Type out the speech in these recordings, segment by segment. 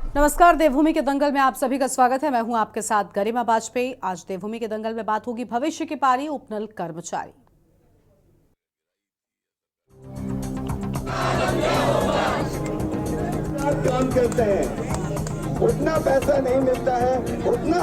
नमस्कार। देवभूमि के दंगल में आप सभी का स्वागत है। मैं हूं आपके साथ गरिमा वाजपेयी। आज देवभूमि के दंगल में बात होगी भविष्य की पारी उपनल कर्मचारी। काम करते हैं, उतना पैसा नहीं मिलता है, उतना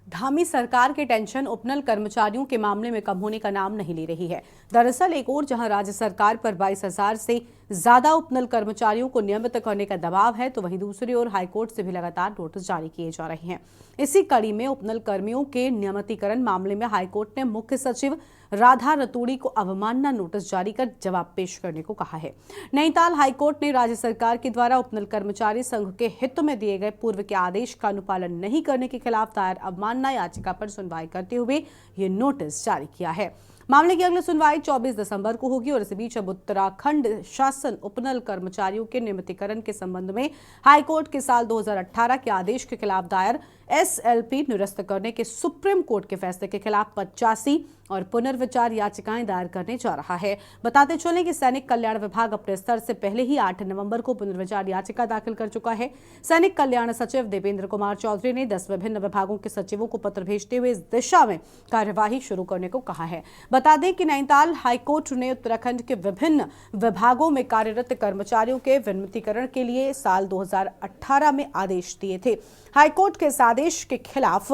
धामी सरकार की टेंशन उपनल कर्मचारियों के मामले में कम होने का नाम नहीं ले रही है। दरअसल एक ओर जहां राज्य सरकार पर 22,000 से ज्यादा उपनल कर्मचारियों को नियमित करने का दबाव है, तो वहीं दूसरी ओर हाईकोर्ट से भी लगातार नोटिस जारी किए जा रहे हैं। इसी कड़ी में उपनल कर्मियों के नियमितीकरण मामले में हाईकोर्ट ने मुख्य सचिव राधा रतूड़ी को अवमानना नोटिस जारी कर जवाब पेश करने को कहा है। नैनीताल हाईकोर्ट ने राज्य सरकार के द्वारा उपनल कर्मचारी संघ के हित में दिए गए पूर्व के आदेश का अनुपालन नहीं करने के खिलाफ दायर अवमानना याचिका पर सुनवाई करते हुए ये नोटिस जारी किया है। मामले की अगली सुनवाई 24 दिसंबर को होगी और इस बीच अब उत्तराखंड शासन उपनल कर्मचारियों के नियमितीकरण के संबंध में हाईकोर्ट के साल 2018 के आदेश के खिलाफ दायर एसएलपी निरस्त करने के सुप्रीम कोर्ट के फैसले के खिलाफ 85 और पुनर्विचार याचिकाएं दायर करने जा रहा है। बताते चलें कि सैनिक कल्याण विभाग अपने स्तर से पहले ही 8 नवंबर को पुनर्विचार याचिका दाखिल कर चुका है। सैनिक कल्याण सचिव देवेंद्र कुमार चौधरी ने 10 विभिन्न विभागों के सचिवों को पत्र भेजते हुए इस दिशा में कार्यवाही शुरू करने को कहा है। बता दें कि नैनीताल हाईकोर्ट ने उत्तराखंड के विभिन्न विभागों में कार्यरत कर्मचारियों के विनियमितीकरण के लिए साल 2018 में आदेश दिए थे। हाईकोर्ट के इस आदेश के खिलाफ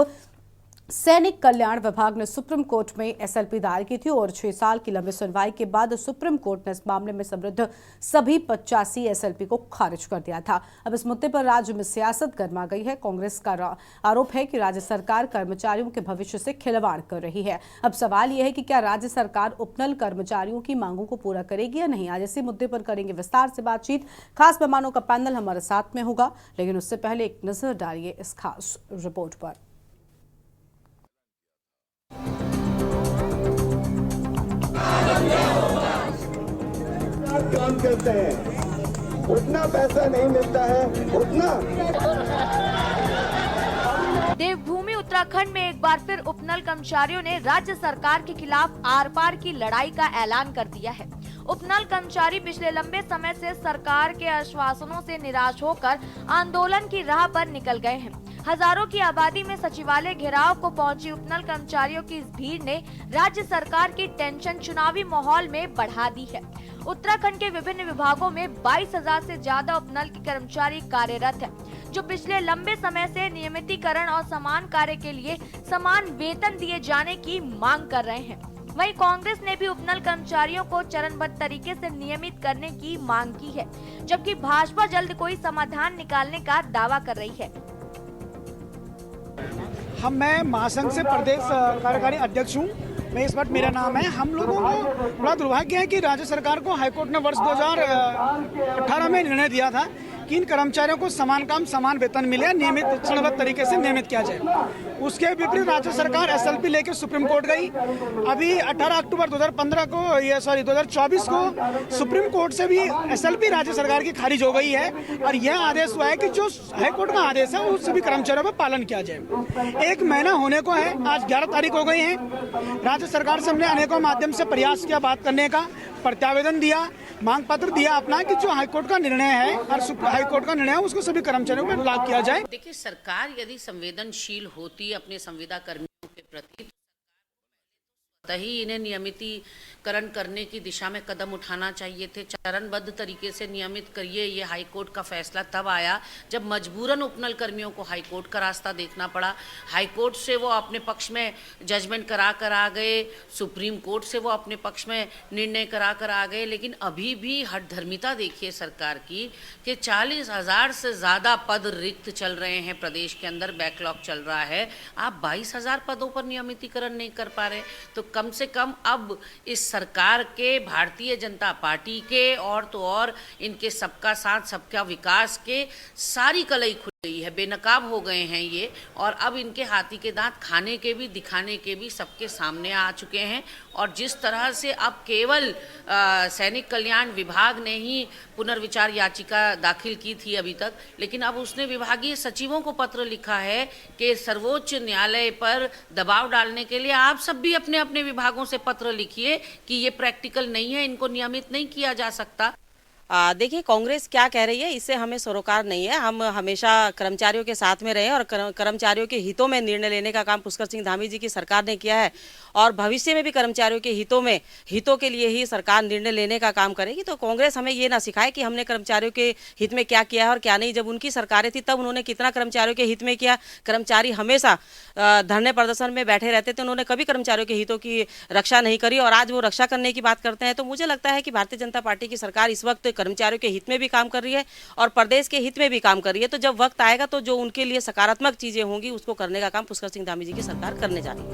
सैनिक कल्याण विभाग ने सुप्रीम कोर्ट में एसएलपी दायर की थी और 6 साल की लंबी सुनवाई के बाद सुप्रीम कोर्ट ने इस मामले में समृद्ध सभी 85 एसएलपी को खारिज कर दिया था। अब इस मुद्दे पर राज्य में सियासत गर्मा गई है। कांग्रेस का आरोप है कि राज्य सरकार कर्मचारियों के भविष्य से खिलवाड़ कर रही है। अब सवाल यह है कि क्या राज्य सरकार उपनल कर्मचारियों की मांगों को पूरा करेगी या नहीं। आज इसी मुद्दे पर करेंगे विस्तार से बातचीत। खास मेहमानों का पैनल हमारे साथ में होगा, लेकिन उससे पहले एक नजर डालिए इस खास रिपोर्ट पर। काम करते हैं, उतना पैसा नहीं मिलता है, उतना देवभूमि उत्तराखंड में एक बार फिर उपनल कर्मचारियों ने राज्य सरकार के खिलाफ आर पार की लड़ाई का ऐलान कर दिया है। उपनल कर्मचारी पिछले लंबे समय से सरकार के आश्वासनों से निराश होकर आंदोलन की राह पर निकल गए हैं। हजारों की आबादी में सचिवालय घेराव को पहुंची उपनल कर्मचारियों की इस भीड़ ने राज्य सरकार की टेंशन चुनावी माहौल में बढ़ा दी है। उत्तराखंड के विभिन्न विभागों में 22,000 से ज्यादा उपनल के कर्मचारी कार्यरत हैं, जो पिछले लंबे समय से नियमितीकरण और समान कार्य के लिए समान वेतन दिए जाने की मांग कर रहे हैं। वहीं कांग्रेस ने भी उपनल कर्मचारियों को चरणबद्ध तरीके से नियमित करने की मांग की है, जबकि भाजपा जल्द कोई समाधान निकालने का दावा कर रही है। मैं महासंघ से प्रदेश कार्यकारी अध्यक्ष हूँ। मैं इस वक्त, मेरा नाम है। हम लोगों को बड़ा दुर्भाग्य है कि राज्य सरकार को हाईकोर्ट ने वर्ष 2018 में निर्णय दिया था कि इन कर्मचारियों को समान काम समान वेतन मिले, नियमित चरणबद्ध तरीके से नियमित किया जाए। उसके विपरीत राज्य सरकार एसएलपी लेकर सुप्रीम कोर्ट गई। अभी 18 अक्टूबर 2024 को सुप्रीम कोर्ट से भी एसएलपी राज्य सरकार की खारिज हो गई है और यह आदेश हुआ है कि जो हाईकोर्ट का आदेश है उस सभी कर्मचारियों पर पालन किया जाए। 1 महीना होने को है, आज 11 तारीख हो गई है। राज्य सरकार से हमने अनेकों माध्यम से प्रयास किया बात करने का, प्रत्यावेदन दिया, मांग पत्र दिया अपना कि जो हाईकोर्ट का निर्णय है और हाईकोर्ट का निर्णय है उसको सभी कर्मचारियों पर लागू किया जाए। देखिए, सरकार यदि संवेदनशील होती अपने संविदा कर्मियों के प्रति, ही इन्हें नियमितीकरण करने की दिशा में कदम उठाना चाहिए थे। चरणबद्ध तरीके से नियमित करिए, ये हाईकोर्ट का फैसला तब आया जब मजबूरन उपनल कर्मियों को हाईकोर्ट का रास्ता देखना पड़ा। हाईकोर्ट से वो अपने पक्ष में जजमेंट करा कर आ गए, सुप्रीम कोर्ट से वो अपने पक्ष में निर्णय करा कर आ गए, लेकिन अभी भी हठधर्मिता देखिए सरकार की कि 40,000 से ज़्यादा पद रिक्त चल रहे हैं प्रदेश के अंदर, बैकलॉग चल रहा है। आप 22,000 पदों पर नियमितीकरण नहीं कर पा रहे, तो कम से कम अब इस सरकार के, भारतीय जनता पार्टी के और तो और इनके सबका साथ सबका विकास के सारी कलई गई है, बेनकाब हो गए हैं ये, और अब इनके हाथी के दांत खाने के भी दिखाने के भी सबके सामने आ चुके हैं। और जिस तरह से अब केवल सैनिक कल्याण विभाग ने ही पुनर्विचार याचिका दाखिल की थी अभी तक, लेकिन अब उसने विभागीय सचिवों को पत्र लिखा है कि सर्वोच्च न्यायालय पर दबाव डालने के लिए आप सब भी अपने अपने विभागों से पत्र लिखिए कि ये प्रैक्टिकल नहीं है, इनको नियमित नहीं किया जा सकता। देखिए, कांग्रेस क्या कह रही है इससे हमें सरोकार नहीं है। हम हमेशा कर्मचारियों के साथ में रहे और कर्मचारियों के हितों में निर्णय लेने का काम पुष्कर सिंह धामी जी की सरकार ने किया है और भविष्य में भी कर्मचारियों के हितों के लिए ही सरकार निर्णय लेने का काम करेगी। तो कांग्रेस हमें ये ना सिखाए कि हमने कर्मचारियों के हित में क्या किया है और क्या नहीं। जब उनकी सरकारें थी तब उन्होंने कितना कर्मचारियों के हित में किया। कर्मचारी हमेशा धरने प्रदर्शन में बैठे रहते थे, उन्होंने कभी कर्मचारियों के हितों की रक्षा नहीं करी और आज वो रक्षा करने की बात करते हैं। तो मुझे लगता है कि भारतीय जनता पार्टी की सरकार इस वक्त कर्मचारियों के हित में भी काम कर रही है और प्रदेश के हित में भी काम कर रही है। तो जब वक्त आएगा तो जो उनके लिए सकारात्मक चीजें होंगी उसको करने का काम पुष्कर सिंह धामी जी की सरकार करने जा रही है।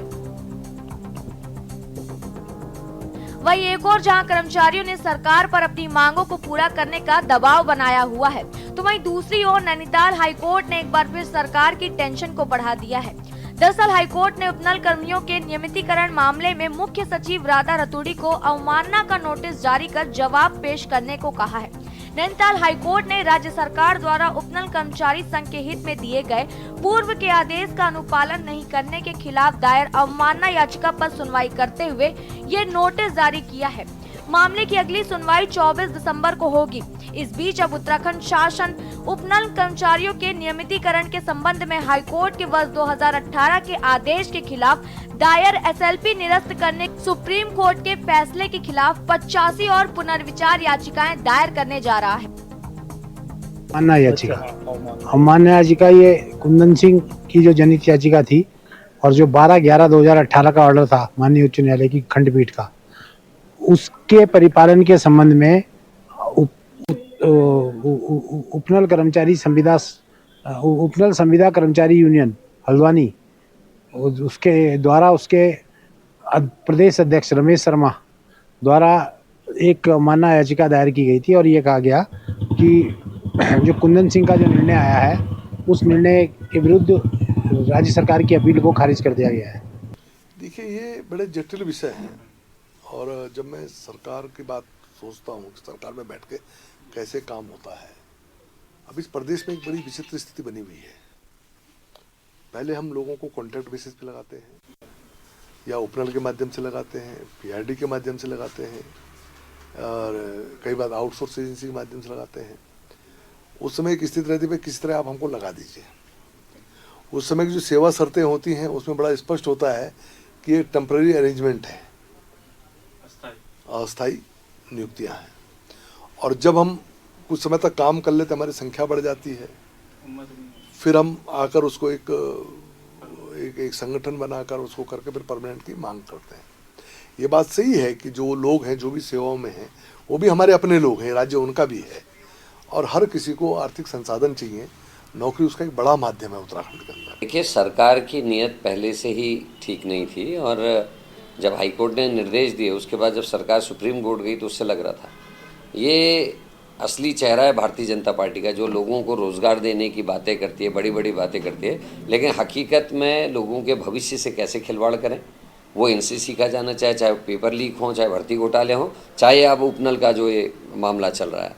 वही एक और जहां कर्मचारियों ने सरकार पर अपनी मांगों को पूरा करने का दबाव बनाया हुआ है, तो वहीं दूसरी ओर नैनीताल हाईकोर्ट ने एक बार फिर सरकार की टेंशन को बढ़ा दिया है। दरअसल हाईकोर्ट ने उपनल कर्मियों के नियमितीकरण मामले में मुख्य सचिव राधा रतूड़ी को अवमानना का नोटिस जारी कर जवाब पेश करने को कहा है। नैनीताल हाईकोर्ट ने राज्य सरकार द्वारा उपनल कर्मचारी संघ के हित में दिए गए पूर्व के आदेश का अनुपालन नहीं करने के खिलाफ दायर अवमानना याचिका पर सुनवाई करते हुए ये नोटिस जारी किया है। मामले की अगली सुनवाई 24 दिसंबर को होगी। इस बीच अब उत्तराखंड शासन उपनल कर्मचारियों के नियमितीकरण के संबंध में हाईकोर्ट के वर्ष 2018 के आदेश के खिलाफ दायर एसएलपी निरस्त करने सुप्रीम कोर्ट के फैसले के खिलाफ 85 और पुनर्विचार याचिकाएं दायर करने जा रहा है। अवमानना याचिका ये कुंदन सिंह की जो जनहित याचिका थी और जो 12/11/2018 का ऑर्डर था माननीय उच्च न्यायालय की खंडपीठ का, उसके परिपालन के संबंध में उपनल संविदा कर्मचारी यूनियन हल्द्वानी उसके द्वारा उसके प्रदेश अध्यक्ष रमेश शर्मा द्वारा एक अवमानना याचिका दायर की गई थी और ये कहा गया कि जो कुंदन सिंह का जो निर्णय आया है उस निर्णय के विरुद्ध राज्य सरकार की अपील को खारिज कर दिया गया है। देखिए, ये बड़े जटिल विषय हैं और जब मैं सरकार की बात सोचता हूँ कि सरकार में बैठ के कैसे काम होता है, अब इस प्रदेश में एक बड़ी विचित्र स्थिति बनी हुई है। पहले हम लोगों को कॉन्ट्रैक्ट बेसिस पे लगाते हैं या उपनल के माध्यम से लगाते हैं, पीआरडी के माध्यम से लगाते हैं और कई बार आउटसोर्स एजेंसी के माध्यम से लगाते हैं। उस समय एक स्थिति रहती है किस तरह आप हमको लगा दीजिए। उस समय की जो सेवा शर्तें होती हैं उसमें बड़ा स्पष्ट होता है कि ये टेम्पररी अरेंजमेंट है, अस्थायी नियुक्तियां हैं और जब हम कुछ समय तक काम कर लेते हमारी संख्या बढ़ जाती है, फिर हम आकर उसको एक संगठन बनाकर उसको करके फिर परमानेंट की मांग करते हैं। ये बात सही है कि जो लोग हैं जो भी सेवाओं में हैं वो भी हमारे अपने लोग हैं, राज्य उनका भी है और हर किसी को आर्थिक संसाधन चाहिए। नौकरी उसका एक बड़ा माध्यम है उत्तराखंड के अंदर। देखिए, सरकार की नीयत पहले से ही ठीक नहीं थी और जब हाईकोर्ट ने निर्देश दिए उसके बाद जब सरकार सुप्रीम कोर्ट गई तो उससे लग रहा था ये असली चेहरा है भारतीय जनता पार्टी का, जो लोगों को रोजगार देने की बातें करती है, बड़ी बड़ी बातें करती है, लेकिन हकीकत में लोगों के भविष्य से कैसे खिलवाड़ करें वो इनसे सीखा जाना चाहिए। चाहे पेपर लीक हो, चाहे भर्ती घोटाले हों, चाहे अब उपनल का जो ये मामला चल रहा है।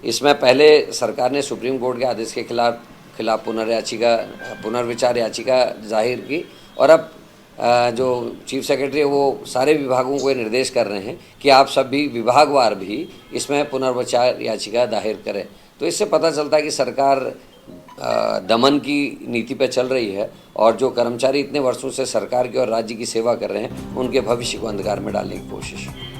इसमें पहले सरकार ने सुप्रीम कोर्ट के आदेश के खिलाफ पुनर्विचार याचिका जाहिर की और अब जो चीफ सेक्रेटरी है वो सारे विभागों को ये निर्देश कर रहे हैं कि आप सभी विभागवार भी इसमें पुनर्विचार याचिका दायर करें। तो इससे पता चलता है कि सरकार दमन की नीति पर चल रही है और जो कर्मचारी इतने वर्षों से सरकार की और राज्य की सेवा कर रहे हैं उनके भविष्य को अंधकार में डालने की कोशिश है।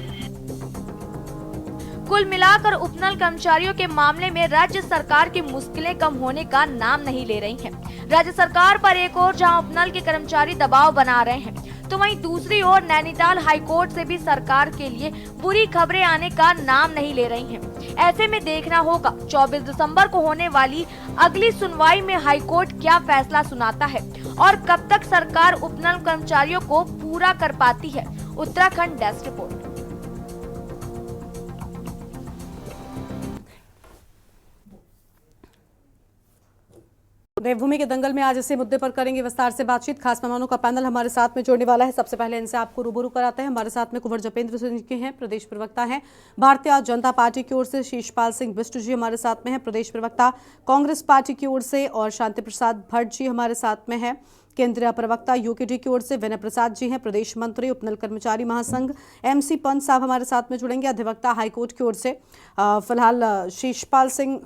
कुल मिलाकर उपनल कर्मचारियों के मामले में राज्य सरकार की मुश्किलें कम होने का नाम नहीं ले रही हैं। राज्य सरकार पर एक और जहां उपनल के कर्मचारी दबाव बना रहे हैं, तो वहीं दूसरी ओर नैनीताल हाईकोर्ट से भी सरकार के लिए बुरी खबरें आने का नाम नहीं ले रही हैं। ऐसे में देखना होगा 24 दिसंबर को होने वाली अगली सुनवाई में हाईकोर्ट क्या फैसला सुनाता है और कब तक सरकार उपनल कर्मचारियों को पूरा कर पाती है। Uttarakhand desk report. देवभूमि के दंगल में आज इसी मुद्दे पर करेंगे विस्तार से बातचीत। खास मेहमानों का पैनल हमारे साथ में जुड़ने वाला है। सबसे पहले इनसे आपको रूबरू कराते हैं। हमारे साथ में कुंवर जपेंद्र सिंह जी हैं, प्रदेश प्रवक्ता हैं भारतीय जनता पार्टी की ओर से। शीशपाल सिंह बिष्ट जी हमारे साथ में हैं, प्रदेश प्रवक्ता कांग्रेस पार्टी की ओर से। और शांति प्रसाद भट्ट जी हमारे साथ में हैं, केंद्रीय प्रवक्ता यूकेडी की ओर से। विनय प्रसाद जी हैं, प्रदेश मंत्री उपनल कर्मचारी महासंघ। MC पंत साहब हमारे साथ में जुड़ेंगे, अधिवक्ता हाईकोर्ट की ओर से। फिलहाल शीशपाल सिंह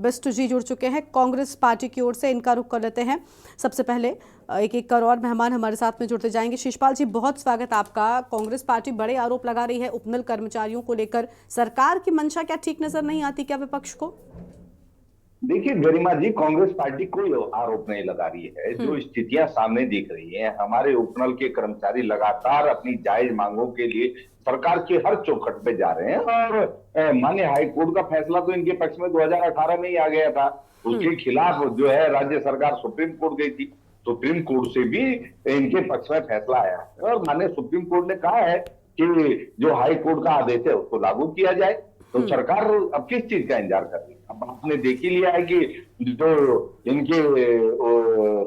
बिष्ट जी जुड़ चुके हैं कांग्रेस पार्टी की ओर से। इनका रुख कर लेते हैं। सबसे पहले एक कर और मेहमान हमारे साथ में जुड़ते जाएंगे। शीशपाल जी, बहुत स्वागत आपका। कांग्रेस पार्टी बड़े आरोप लगा रही है उपनल कर्मचारियों को लेकर। सरकार की मंशा क्या ठीक नजर नहीं आती क्या विपक्ष को? देखिए गरिमा जी, कांग्रेस पार्टी कोई आरोप नहीं लगा रही है। जो स्थितियां सामने दिख रही हैं, हमारे उपनल के कर्मचारी लगातार अपनी जायज मांगों के लिए सरकार के हर चौखट पे जा रहे हैं। और माननीय हाईकोर्ट का फैसला तो इनके पक्ष में 2018 में ही आ गया था। उसके खिलाफ जो है राज्य सरकार सुप्रीम कोर्ट गई थी। सुप्रीम कोर्ट से भी इनके पक्ष में फैसला आया है और माननीय सुप्रीम कोर्ट ने कहा है कि जो हाई कोर्ट का आदेश है उसको लागू किया जाए। तो सरकार अब किस चीज का इंतजार कर रही है? अब आपने देख ही लिया है कि जो इनके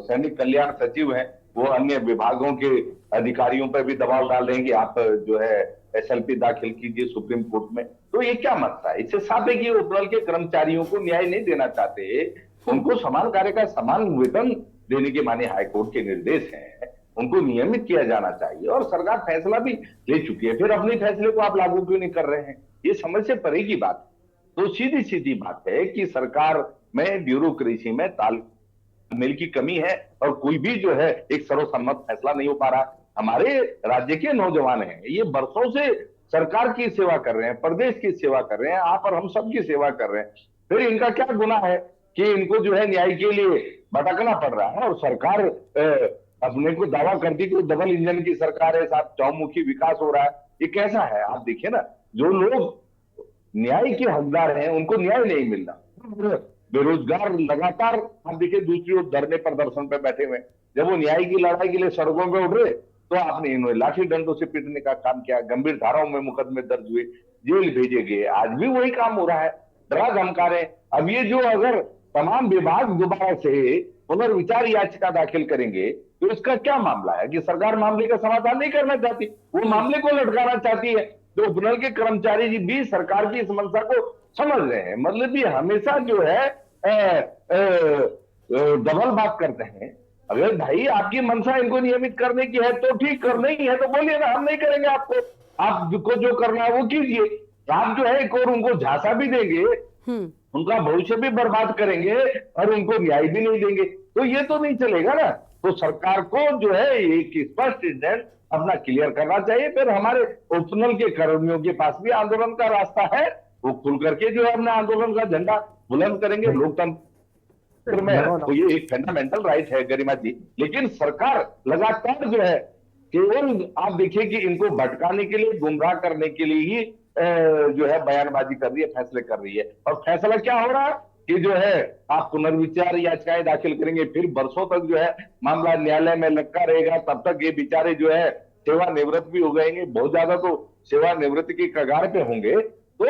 सैनिक कल्याण सचिव हैं वो अन्य विभागों के अधिकारियों पर भी दबाव डाल रहे हैं कि आप जो है SLP दाखिल कीजिए सुप्रीम कोर्ट में। तो ये क्या मतलब है? इससे साफ है कि उपनल के कर्मचारियों को न्याय नहीं देना चाहते। उनको समान कार्य का समान वेतन देने के माननीय हाईकोर्ट के निर्देश हैं, उनको नियमित किया जाना चाहिए। और सरकार फैसला भी ले चुकी है, फिर अपने फैसले को आप लागू क्यों नहीं कर रहे हैं? ये समझ से परे की बात। तो सीधी सीधी बात है कि सरकार में ब्यूरोक्रेसी में तालमेल की कमी है और कोई भी जो है एक सर्वसम्मत फैसला नहीं हो पा रहा। हमारे राज्य के नौजवान हैं, ये बरसों से सरकार की सेवा कर रहे हैं, प्रदेश की सेवा कर रहे हैं, आप और हम सब की सेवा कर रहे हैं। फिर इनका क्या गुनाह है कि इनको जो है न्याय के लिए भटकना पड़ रहा है? और सरकार अपने को दावा करती कि डबल इंजन की सरकार है, साथ चौमुखी विकास हो रहा है। ये कैसा है? आप देखिए ना, जो लोग न्याय के हकदार हैं उनको न्याय नहीं मिल रहा। बेरोजगार लगातार आप देखिए दूसरी ओर धरने प्रदर्शन पे बैठे हुए। जब वो न्याय की लड़ाई के लिए सड़कों पे उठ रहे तो आपने इन्हें लाठी डंडों से पीटने का काम किया, गंभीर धाराओं में मुकदमे दर्ज हुए, जेल भेजे गए। आज भी वही काम हो रहा है, डरा धमका रहे। अब ये जो अगर तमाम विभाग दोबारा से पुनर्विचार याचिका दाखिल करेंगे तो इसका क्या मामला है कि सरकार मामले का समाधान नहीं करना चाहती, वो मामले को लटकाना चाहती है। तो उपनल के कर्मचारी जी भी सरकार की समस्या को समझ रहे हैं। मतलब भी हमेशा जो है डबल बात करते हैं। अगर भाई आपकी मंशा इनको नियमित करने की है तो ठीक, करना ही है तो बोलिए ना, हम नहीं करेंगे आपको, आपको जो करना है वो कीजिए। आप जो है एक और उनको झांसा भी देंगे, उनका भविष्य भी बर्बाद करेंगे और उनको न्याय भी नहीं देंगे, तो ये तो नहीं चलेगा ना। तो सरकार को जो है एक स्पष्ट स्टैंड अपना क्लियर करना चाहिए। फिर हमारे उपनल के कर्मियों के पास भी आंदोलन का रास्ता है, वो खुल करके जो है अपने आंदोलन का झंडा बुलंद करेंगे। लोकतंत्र में तो ये एक फंडामेंटल राइट है गरिमा जी। लेकिन सरकार लगातार जो है केवल आप देखिए कि इनको भटकाने के लिए, गुमराह करने के लिए ही जो है बयानबाजी कर रही है, फैसले कर रही है। और फैसला क्या हो रहा है कि जो है आप पुनर्विचार याचिकाएं दाखिल करेंगे, फिर बरसों तक जो है मामला न्यायालय में लटका रहेगा। तब तक ये बेचारे जो है सेवानिवृत्त भी हो जाएंगे, बहुत ज्यादा तो सेवानिवृत्ति की कगार पे होंगे। तो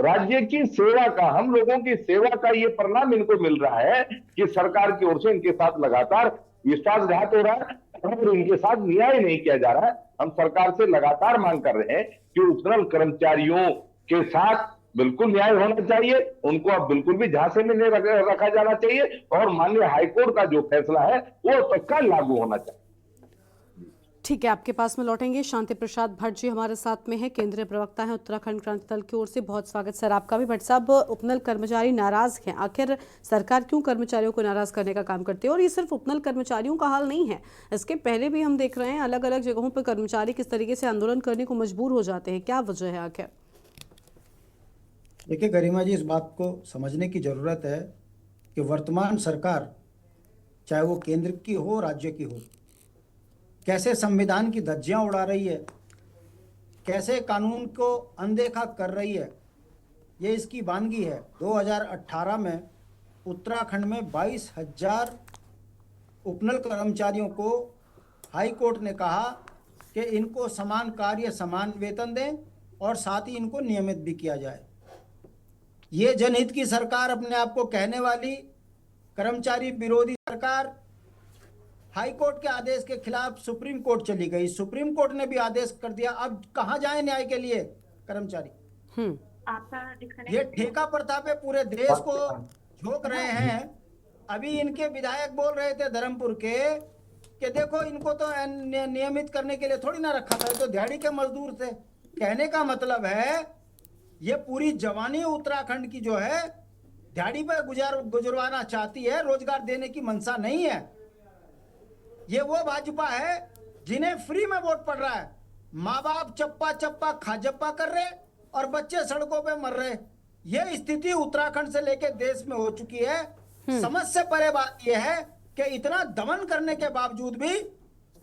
राज्य की सेवा का, हम लोगों की सेवा का ये परिणाम इनको मिल रहा है कि सरकार की ओर से इनके साथ लगातार विश्वासघात हो रहा है और इनके साथ न्याय नहीं किया जा रहा है। हम सरकार से लगातार मांग कर रहे हैं कि उपनल कर्मचारियों के साथ बिल्कुल न्याय होना चाहिए, उनको अब बिल्कुल भी झांसे में नहीं रखा जाना चाहिए और माननीय हाईकोर्ट का जो फैसला है वो तत्काल लागू होना चाहिए। ठीक है, आपके पास में लौटेंगे। शांति प्रसाद भट्ट जी हमारे साथ में है, केंद्रीय प्रवक्ता हैं उत्तराखंड क्रांति दल की ओर से। बहुत स्वागत सर आपका भी। भट्ट साहब, उपनल कर्मचारी नाराज हैं, आखिर सरकार क्यों कर्मचारियों को नाराज करने का काम करती है? और ये सिर्फ उपनल कर्मचारियों का हाल नहीं है, इसके पहले भी हम देख रहे हैं अलग अलग जगहों पर कर्मचारी किस तरीके से आंदोलन करने को मजबूर हो जाते हैं। क्या वजह है आखिर? देखिए गरिमा जी, इस बात को समझने की जरूरत है कि वर्तमान सरकार, चाहे वो केंद्र की हो राज्य की हो, कैसे संविधान की धज्जियां उड़ा रही है, कैसे कानून को अनदेखा कर रही है, ये इसकी वानगी है। 2018 में उत्तराखंड में 22,000 उपनल कर्मचारियों को हाई कोर्ट ने कहा कि इनको समान कार्य समान वेतन दें और साथ ही इनको नियमित भी किया जाए। ये जनहित की सरकार अपने आप को कहने वाली कर्मचारी विरोधी सरकार हाई कोर्ट के आदेश के खिलाफ सुप्रीम कोर्ट चली गई, सुप्रीम कोर्ट ने भी आदेश कर दिया। अब कहां जाए न्याय के लिए कर्मचारी? ये ठेका प्रथा पे पूरे देश को झोंक रहे हैं। अभी इनके विधायक बोल रहे थे धर्मपुर के कि देखो इनको तो नियमित करने के लिए थोड़ी ना रखा था, तो दिहाड़ी के मजदूर थे। कहने का मतलब है ये पूरी जवानी उत्तराखंड की जो है दिहाड़ी पे गुजरवाना चाहती है, रोजगार देने की मंशा नहीं है। ये वो भाजपा है जिन्हें फ्री में वोट पड़ रहा है। माँ बाप चप्पा चप्पा खाजप्पा कर रहे और बच्चे सड़कों पे मर रहे। ये स्थिति उत्तराखंड से लेकर देश में हो चुकी है। समझ से परे बात यह है कि इतना दमन करने के बावजूद भी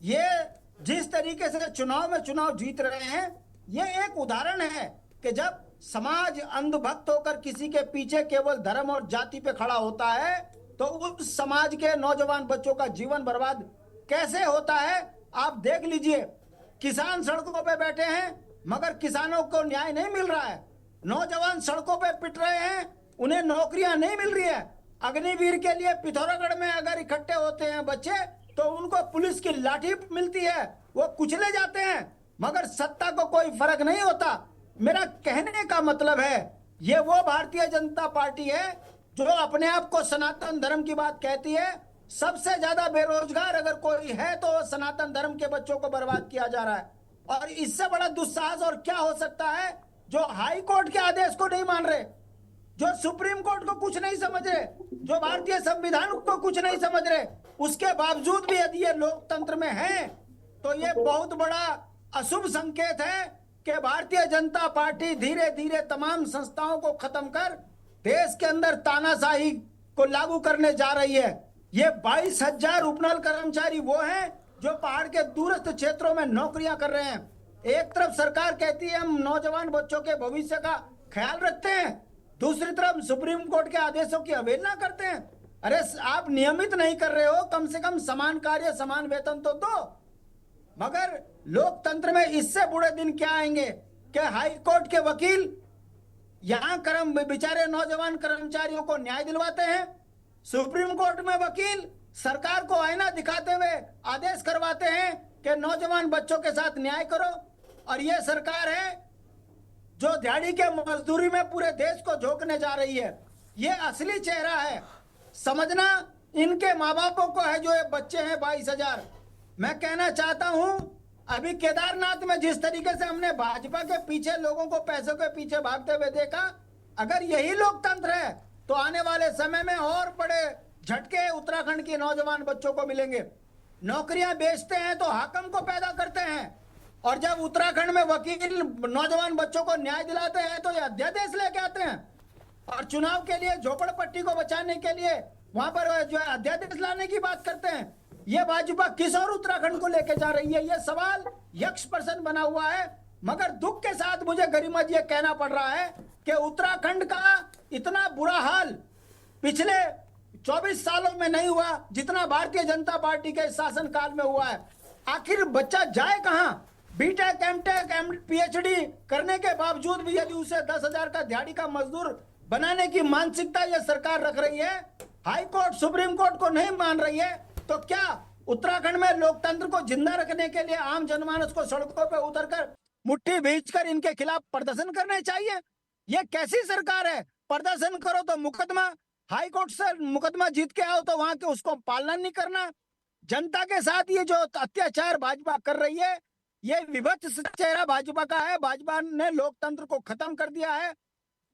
ये जिस तरीके से चुनाव में चुनाव जीत रहे हैं, ये एक उदाहरण है कि जब समाज अंधभक्त होकर किसी के पीछे केवल धर्म और जाति पे खड़ा होता है तो उस समाज के नौजवान बच्चों का जीवन बर्बाद कैसे होता है आप देख लीजिए। किसान सड़कों पे बैठे हैं मगर किसानों को न्याय नहीं मिल रहा है। नौजवान सड़कों पे पिट रहे हैं, उन्हें नौकरियां नहीं मिल रही है। अग्निवीर के लिए पिथौरागढ़ में अगर इकट्ठे होते हैं बच्चे तो उनको पुलिस की लाठी मिलती है, वो कुचले जाते हैं, मगर सत्ता को कोई फर्क नहीं होता। मेरा कहने का मतलब है ये वो भारतीय जनता पार्टी है जो अपने आप को सनातन धर्म की बात कहती है। सबसे ज्यादा बेरोजगार अगर कोई है तो सनातन धर्म के बच्चों को बर्बाद किया जा रहा है। और इससे बड़ा दुस्साहस और क्या हो सकता है जो हाई कोर्ट के आदेश को नहीं मान रहे, जो सुप्रीम कोर्ट को कुछ नहीं समझ रहे, जो भारतीय संविधान को कुछ नहीं समझ रहे, उसके बावजूद भी यदि ये लोकतंत्र में हैं तो ये बहुत बड़ा अशुभ संकेत है कि भारतीय जनता पार्टी धीरे धीरे तमाम संस्थाओं को खत्म कर देश के अंदर तानाशाही को लागू करने जा रही है। ये 22,000 उपनल कर्मचारी वो हैं जो पहाड़ के दूरस्थ क्षेत्रों में नौकरियां कर रहे हैं। एक तरफ सरकार कहती है हम नौजवान बच्चों के भविष्य का ख्याल रखते हैं, दूसरी तरफ सुप्रीम कोर्ट के आदेशों की अवहेलना करते हैं। अरे आप नियमित नहीं कर रहे हो, कम से कम समान कार्य समान वेतन तो दो। मगर लोकतंत्र में इससे बुरे दिन क्या आएंगे कि हाई कोर्ट के वकील यहाँ बेचारे नौजवान कर्मचारियों को न्याय दिलवाते हैं, सुप्रीम कोर्ट में वकील सरकार को आईना दिखाते हुए आदेश करवाते हैं कि नौजवान बच्चों के साथ न्याय करो। और ये सरकार है जो दिहाड़ी के मजदूरी में पूरे देश को झोंकने जा रही है। ये असली चेहरा है, समझना इनके माँ बापों को है जो ये बच्चे हैं 22,000। मैं कहना चाहता हूं अभी केदारनाथ में जिस तरीके से हमने भाजपा के पीछे लोगों को पैसों के पीछे भागते हुए देखा, अगर यही लोकतंत्र है तो आने वाले समय में और बड़े झटके उत्तराखंड के नौजवान बच्चों को मिलेंगे। नौकरियां बेचते हैं तो हाकम को पैदा करते हैं, और जब उत्तराखंड में वकील नौजवान बच्चों को न्याय दिलाते हैं तो ये अध्यादेश लेके आते हैं। और चुनाव के लिए झोपड़पट्टी को बचाने के लिए वहां पर जो है अध्यादेश लाने की बात करते हैं। ये भाजपा किस और उत्तराखंड को लेके जा रही है, ये सवाल यक्ष प्रश्न बना हुआ है। मगर दुख के साथ मुझे गरिमा जी कहना पड़ रहा है कि उत्तराखंड का इतना बुरा हाल पिछले 24 सालों में नहीं हुआ जितना भारतीय जनता पार्टी के शासन काल में हुआ है। आखिर बच्चा जाए कहां? बीटेक, एमटेक, पीएचडी करने के बावजूद भी यदि उसे 10,000 का दिहाड़ी का मजदूर बनाने की मानसिकता ये सरकार रख रही है, हाई कोर्ट सुप्रीम कोर्ट को नहीं मान रही है, तो क्या उत्तराखंड में लोकतंत्र को जिंदा रखने के लिए आम जनमानस को सड़कों पर उतरकर मुट्ठी भींचकर इनके खिलाफ प्रदर्शन करने चाहिए? ये कैसी सरकार है? प्रदर्शन करो तो मुकदमा, हाई कोर्ट से मुकदमा जीत के आओ तो वहां के उसको पालना नहीं करना। जनता के साथ ये जो अत्याचार भाजपा कर रही है, ये विभत्स चेहरा भाजपा का है। भाजपा ने लोकतंत्र को खत्म कर दिया है,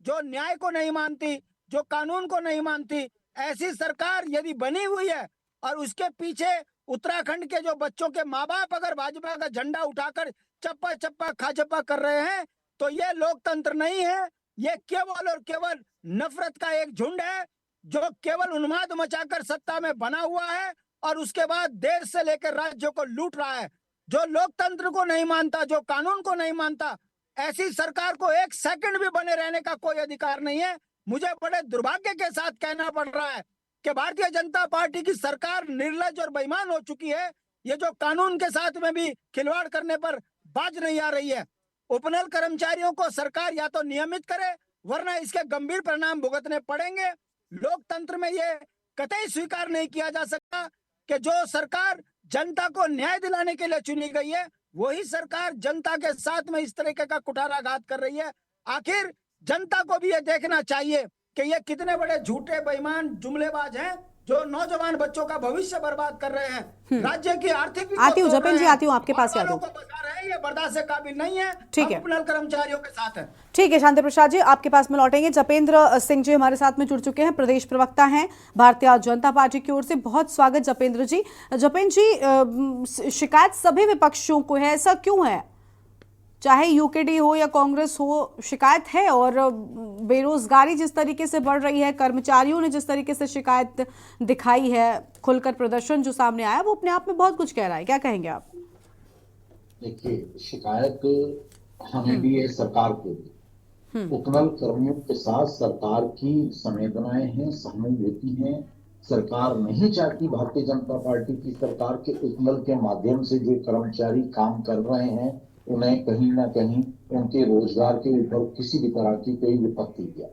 जो न्याय को नहीं मानती, जो कानून को नहीं मानती। ऐसी सरकार यदि बनी हुई है और उसके पीछे उत्तराखंड के जो बच्चों के माँ बाप अगर भाजपा का झंडा उठाकर चप्पा चप्पा खाचप्पा कर रहे हैं तो ये लोकतंत्र नहीं है, ये केवल और केवल नफरत का एक झुंड है जो केवल उन्माद मचाकर सत्ता में बना हुआ है और उसके बाद देश से लेकर राज्यों को लूट रहा है। जो लोकतंत्र को नहीं मानता, जो कानून को नहीं मानता, ऐसी सरकार को एक सेकंड भी बने रहने का कोई अधिकार नहीं है। मुझे बड़े दुर्भाग्य के साथ कहना पड़ रहा है कि भारतीय जनता पार्टी की सरकार निर्लज और बेईमान हो चुकी है। ये जो कानून के साथ में भी खिलवाड़ करने पर बाज नहीं आ रही है। उपनल कर्मचारियों को सरकार या तो नियमित करे वरना इसके गंभीर परिणाम भुगतने पड़ेंगे। लोकतंत्र में ये कतई स्वीकार नहीं किया जा सकता कि जो सरकार जनता को न्याय दिलाने के लिए चुनी गई है, वही सरकार जनता के साथ में इस तरीके का कुठाराघात कर रही है। आखिर जनता को भी ये देखना चाहिए कि ये कितने बड़े झूठे बेईमान जुमलेबाज हैं जो नौजवान बच्चों का भविष्य बर्बाद कर रहे हैं, राज्य की आर्थिक आती हूँ जपेन जी, आती हूँ आपके पास, आती हूँ। ये बर्दाश्त से काबिल नहीं है। ठीक है, उपनल कर्मचारियों के साथ है। ठीक है शांति प्रसाद जी, आपके पास में लौटेंगे। जपेंद्र सिंह जी हमारे साथ में जुड़ चुके हैं, प्रदेश प्रवक्ता हैं भारतीय जनता पार्टी की ओर से। बहुत स्वागत जपेंद्र जी। जपेंद्र जी, शिकायत सभी विपक्षों को है, ऐसा क्यों है? चाहे यूकेडी हो या कांग्रेस हो, शिकायत है। और बेरोजगारी जिस तरीके से बढ़ रही है, कर्मचारियों ने जिस तरीके से शिकायत दिखाई है, खुलकर प्रदर्शन जो सामने आया, वो अपने आप में बहुत कुछ कह रहा है। क्या कहेंगे आप? देखिए, शिकायत हमें भी है, सरकार को भी। उपनल कर्मियों के साथ सरकार की संवेदनाएं हैं, सहानुभूति है। सरकार नहीं चाहती, भारतीय जनता पार्टी की सरकार के उपनल के माध्यम से जो कर्मचारी काम कर रहे हैं उन्हें कहीं ना कहीं उनके रोजगार के ऊपर किसी भी तरह की कोई विपत्ति दिया।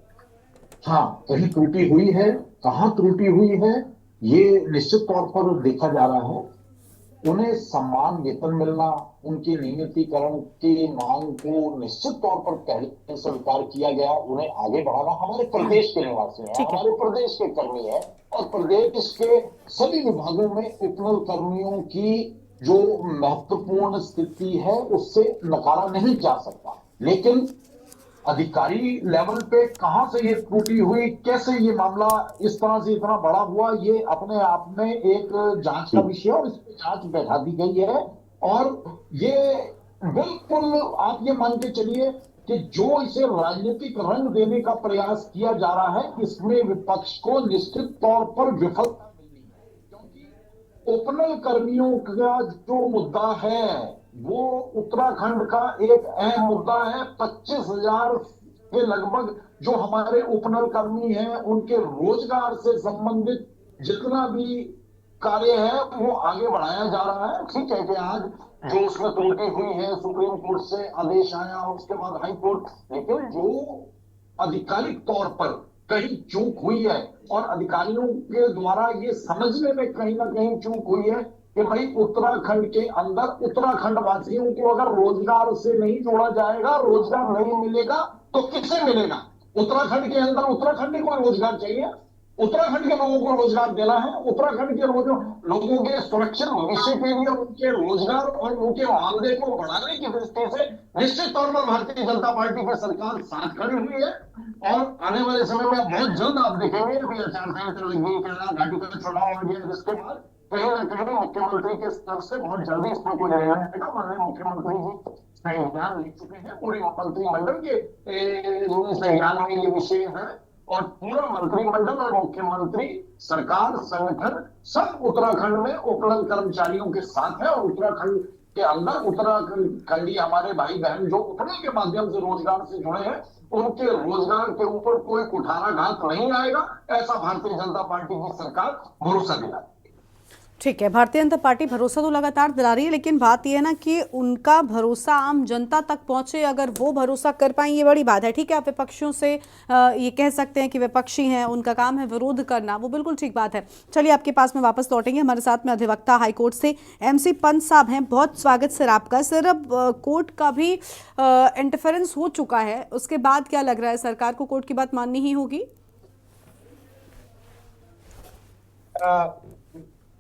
हाँ, कहीं त्रुटि हुई है, कहाँ त्रुटि हुई है ये निश्चित तौर पर देखा जा रहा है। उन्हें समान वेतन मिलना, उनके नियमितीकरण की मांग को निश्चित तौर पर पहले स्वीकार किया गया, उन्हें आगे बढ़ाना। हमारे प्रदेश के निवासी हैं, हमारे प्रदेश के कर्मी हैं और प्रदेश के सभी विभागों में उपनल कर्मियों की जो महत्वपूर्ण स्थिति है उससे नकारा नहीं जा सकता। लेकिन अधिकारी लेवल पे कहां से ये त्रुटि हुई, कैसे ये मामला इस तरह से इतना बड़ा हुआ, ये अपने आप में एक जांच का विषय है और इस पर जांच बैठा दी गई है। और ये बिल्कुल आप ये मान के चलिए कि जो इसे राजनीतिक रंग देने का प्रयास किया जा रहा है, इसमें विपक्ष को निश्चित तौर पर विफलता मिली है। क्योंकि उपनल कर्मियों का जो मुद्दा है वो उत्तराखंड का एक अहम मुद्दा है। 25,000 के लगभग जो हमारे उपनल कर्मी हैं, उनके रोजगार से संबंधित जितना भी कार्य है वो आगे बढ़ाया जा रहा है। ठीक है कि आज जो उसमें त्रुटि हुई है, सुप्रीम कोर्ट से आदेश आया, उसके बाद हाई कोर्ट, लेकिन जो आधिकारिक तौर पर कहीं चूक हुई है और अधिकारियों के द्वारा ये समझने में कहीं ना कहीं चूक हुई है कि भाई उत्तराखंड के अंदर उत्तराखंड वासियों को अगर रोजगार से नहीं जोड़ा जाएगा, रोजगार नहीं मिलेगा तो किससे मिलेगा? उत्तराखंड के अंदर उत्तराखंड को रोजगार चाहिए, उत्तराखंड के लोगों को रोजगार देना है। उत्तराखंड के लोगों के सुरक्षित भविष्य के लिए उनके रोजगार और उनके मामले को बढ़ाने की दृष्टि से निश्चित तौर पर भारतीय जनता पार्टी की सरकार साथ खड़ी हुई है। और आने वाले समय में बहुत जल्द आप देखेंगे कि आचार संहिता लग गई, केरला घाटी का चुनाव आ गया, जिसके बाद कहीं ना कहीं मुख्यमंत्री के स्तर से बहुत जल्दी इसमें कोई निर्णय लेगा। माननीय मुख्यमंत्री जी संज्ञान ले चुके हैं, पूरे मंत्रिमंडल के संज्ञान में ये विषय है और पूरा मंत्रिमंडल और मुख्यमंत्री, सरकार, संगठन सब उत्तराखंड में उपनल कर्मचारियों के साथ है। और उत्तराखंड के अंदर उत्तराखंडी हमारे भाई बहन जो उपनल के माध्यम से रोजगार से जुड़े हैं, उनके रोजगार के ऊपर कोई कुठाराघात नहीं आएगा, ऐसा भारतीय जनता पार्टी की सरकार भरोसा दिलाती है। ठीक है, भारतीय जनता पार्टी भरोसा तो लगातार दिला रही है, लेकिन बात यह है ना कि उनका भरोसा आम जनता तक पहुंचे, अगर वो भरोसा कर पाए, ये बड़ी बात है। ठीक है, आप विपक्षियों से ये कह सकते हैं कि विपक्षी हैं, उनका काम है विरोध करना, वो बिल्कुल ठीक बात है। चलिए आपके पास में वापस लौटेंगे। हमारे साथ में अधिवक्ता हाईकोर्ट से MC पंत साहब हैं, बहुत स्वागत सर आपका। सर, अब कोर्ट का भी इंटरफेरेंस हो चुका है, उसके बाद क्या लग रहा है, सरकार को कोर्ट की बात माननी ही होगी?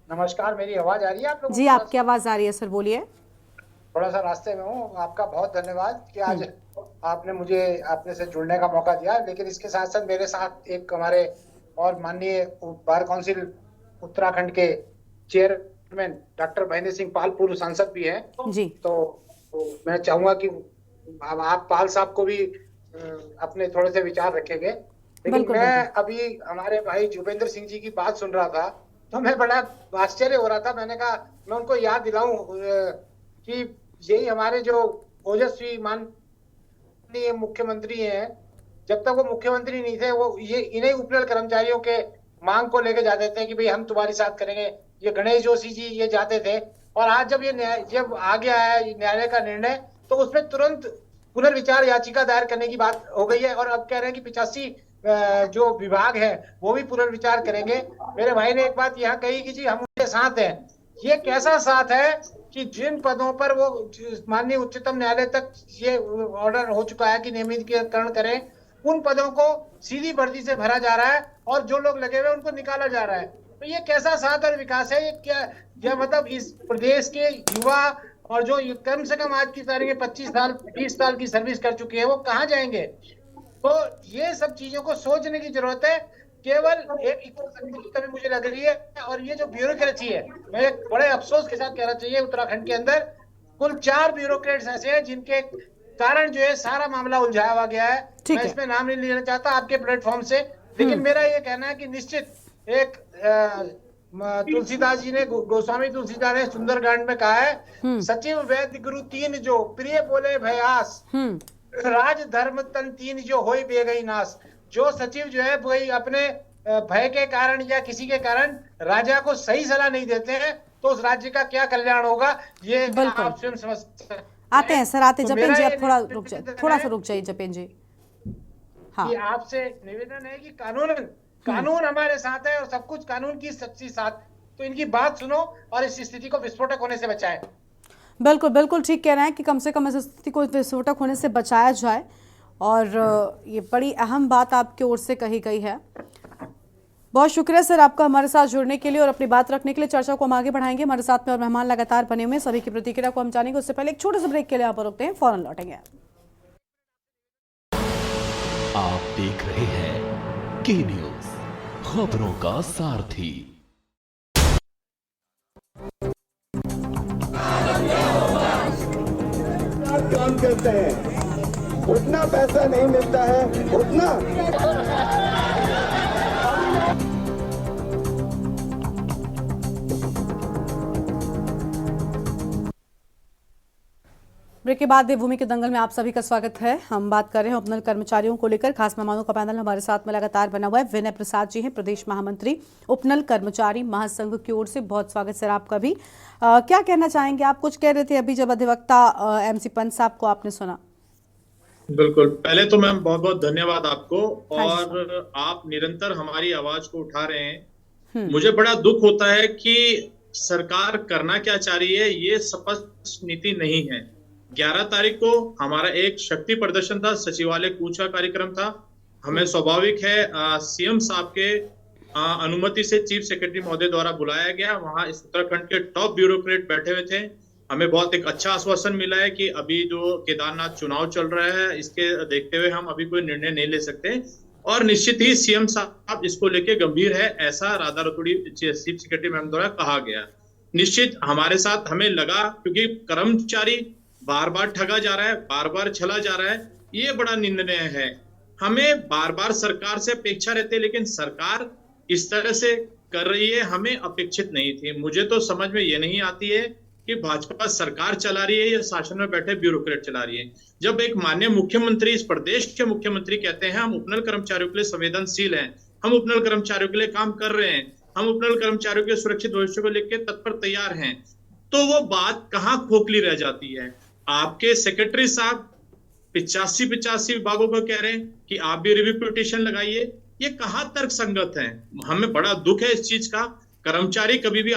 नमस्कार, मेरी आवाज आ रही है आप लोगों को? जी, आपकी आवाज आ रही है सर, बोलिए। थोड़ा सा रास्ते में हूँ। आपका बहुत धन्यवाद कि आज आपने मुझे आपने से जुड़ने का मौका दिया। लेकिन इसके साथ साथ मेरे साथ एक हमारे और माननीय बार काउंसिल उत्तराखंड के चेयरमैन डॉक्टर महेंद्र सिंह पाल, पूर्व सांसद भी हैं जी। तो मैं चाहूंगा कि आप पाल साहब को भी अपने थोड़े से विचार रखेंगे। लेकिन मैं अभी हमारे भाई जुपेंद्र सिंह जी की बात सुन रहा था तो मैं बड़ा आश्चर्य हो रहा था। मैंने कहा मैं उनको याद दिलाऊं कि यही हमारे जो ओजस्वी माननीय मुख्यमंत्री हैं, जब तक वो मुख्यमंत्री नहीं थे, वो ये इन्हीं उपनल कर्मचारियों के मांग को लेके जाते थे कि भाई हम तुम्हारी साथ करेंगे। ये गणेश जोशी जी ये जाते थे और आज जब ये जब आ गया है न्यायालय का निर्णय, तो उसमें तुरंत पुनर्विचार याचिका दायर करने की बात हो गई है और अब कह रहे हैं कि 85 जो विभाग है वो भी पुनर्विचार करेंगे। मेरे भाई ने एक बात यहाँ कही कि जी हम उनके साथ हैं। ये कैसा साथ है कि जिन पदों पर वो माननीय उच्चतम न्यायालय तक ये ऑर्डर हो चुका है कि नियमितीकरण करें, उन पदों को सीधी भर्ती से भरा जा रहा है और जो लोग लगे हुए उनको निकाला जा रहा है। तो ये कैसा साथ और विकास है? ये क्या मतलब इस प्रदेश के युवा और जो कम से कम आज की तारीख में 25 साल 20 साल की सर्विस कर चुके हैं वो कहाँ जाएंगे? तो ये सब चीजों को सोचने की जरूरत है। केवल एक कभी मुझे लग रही है, और ये जो ब्यूरोक्रेसी है, मैं बड़े अफसोस के साथ कहना चाहिए उत्तराखंड के अंदर कुल 4 ब्यूरोक्रेट्स ऐसे हैं जिनके कारण जो है सारा मामला उलझाया हुआ गया है। मैं इसमें नाम नहीं लेना चाहता आपके प्लेटफॉर्म से, लेकिन मेरा ये कहना है कि निश्चित एक तुलसीदास जी ने, गोस्वामी तुलसीदास ने सुंदरकांड में कहा है, सचिव वैद्य गुरु तीन जो प्रिय बोले भयास, राज धर्म तन तीन जो होई बेगई नाश। जो सचिव जो है वही अपने भय के कारण या किसी के कारण राजा को सही सलाह नहीं देते हैं तो उस राज्य का क्या कल्याण होगा, ये आप स्वयं समझ सकते हैं। आते हैं सर, आते जपेन जी, आप थोड़ा सा रुक जाइए जपेन जी। हाँ, आपसे निवेदन है कि कानून हमारे साथ है और सब कुछ कानून की सच्ची साथ, तो इनकी बात सुनो और इस स्थिति को विस्फोटक होने से बचाएं। बिल्कुल बिल्कुल ठीक कह रहे हैं कि कम से कम इस स्थिति को विस्फोटक होने से बचाया जाए, और ये बड़ी अहम बात आपकी ओर से कही गई है। बहुत शुक्रिया सर आपका हमारे साथ जुड़ने के लिए और अपनी बात रखने के लिए। चर्चा को हम आगे बढ़ाएंगे, हमारे साथ में और मेहमान लगातार बने हुए, सभी की प्रतिक्रिया को हम जानेंगे। उससे पहले एक छोटे से ब्रेक के लिए यहाँ पर रुकते हैं, फौरन लौटेंगे। आप देख रहे हैं के न्यूज, खबरों का सारथी। काम करते हैं, उतना पैसा नहीं मिलता है, उतना ब्रेक के बाद देवभूमि के दंगल में आप सभी का स्वागत है। हम बात कर रहे हैं उपनल कर्मचारियों को लेकर। खास मेहमानों का पैनल हमारे साथ में लगातार बना हुआ है। विनय प्रसाद जी हैं, प्रदेश महामंत्री उपनल कर्मचारी महासंघ की ओर से। बहुत स्वागत सर आपका भी। क्या कहना चाहेंगे आप? कुछ कह रहे थे अभी जब अधिवक्ता एमसी पंत साहब को आपने सुना। बिल्कुल, पहले तो मैम बहुत बहुत धन्यवाद आपको, और आप निरंतर हमारी आवाज को उठा रहे हैं। मुझे बड़ा दुख होता है कि सरकार करना क्या चाह रही है ये स्पष्ट नीति नहीं है। 11 तारीख को हमारा एक शक्ति प्रदर्शन था, सचिवालय कूच का कार्यक्रम था। हमें स्वाभाविक है सीएम साहब के अनुमति से चीफ सेक्रेटरी महोदय द्वारा बुलाया गया। वहां इस उत्तराखंड के टॉप ब्यूरोक्रेट बैठे हुए थे। हमें बहुत एक अच्छा आश्वासन मिला है कि अभी जो केदारनाथ चुनाव चल रहा है इसके देखते हुए हम अभी कोई निर्णय नहीं ले सकते, और निश्चित ही सीएम साहब इसको लेके गंभीर है, ऐसा Radha Raturi chief secretary ma'am द्वारा कहा गया। निश्चित हमारे साथ हमें लगा, क्योंकि कर्मचारी बार बार ठगा जा रहा है, बार बार छला जा रहा है, ये बड़ा निंदनीय है। हमें बार बार सरकार से अपेक्षा रहती है, लेकिन सरकार इस तरह से कर रही है, हमें अपेक्षित नहीं थी। मुझे तो समझ में ये नहीं आती है कि भाजपा सरकार चला रही है या शासन में बैठे ब्यूरोक्रेट चला रही है। जब एक माननीय मुख्यमंत्री, इस प्रदेश के मुख्यमंत्री कहते हैं हम उपनल कर्मचारियों के लिए संवेदनशील हैं, हम उपनल कर्मचारियों के लिए काम कर रहे हैं, हम उपनल कर्मचारियों के सुरक्षित भविष्य को लेकर तत्पर तैयार हैं, तो वो बात कहाँ खोखली रह जाती है। आपके सेक्रेटरी साहब 85 विभागों को कह रहे हैं कि आप भी रिव्यू पिटीशन लगाइए, ये कहाँ तर्क संगत है। हमें बड़ा दुख है इस चीज का। कर्मचारी कभी भी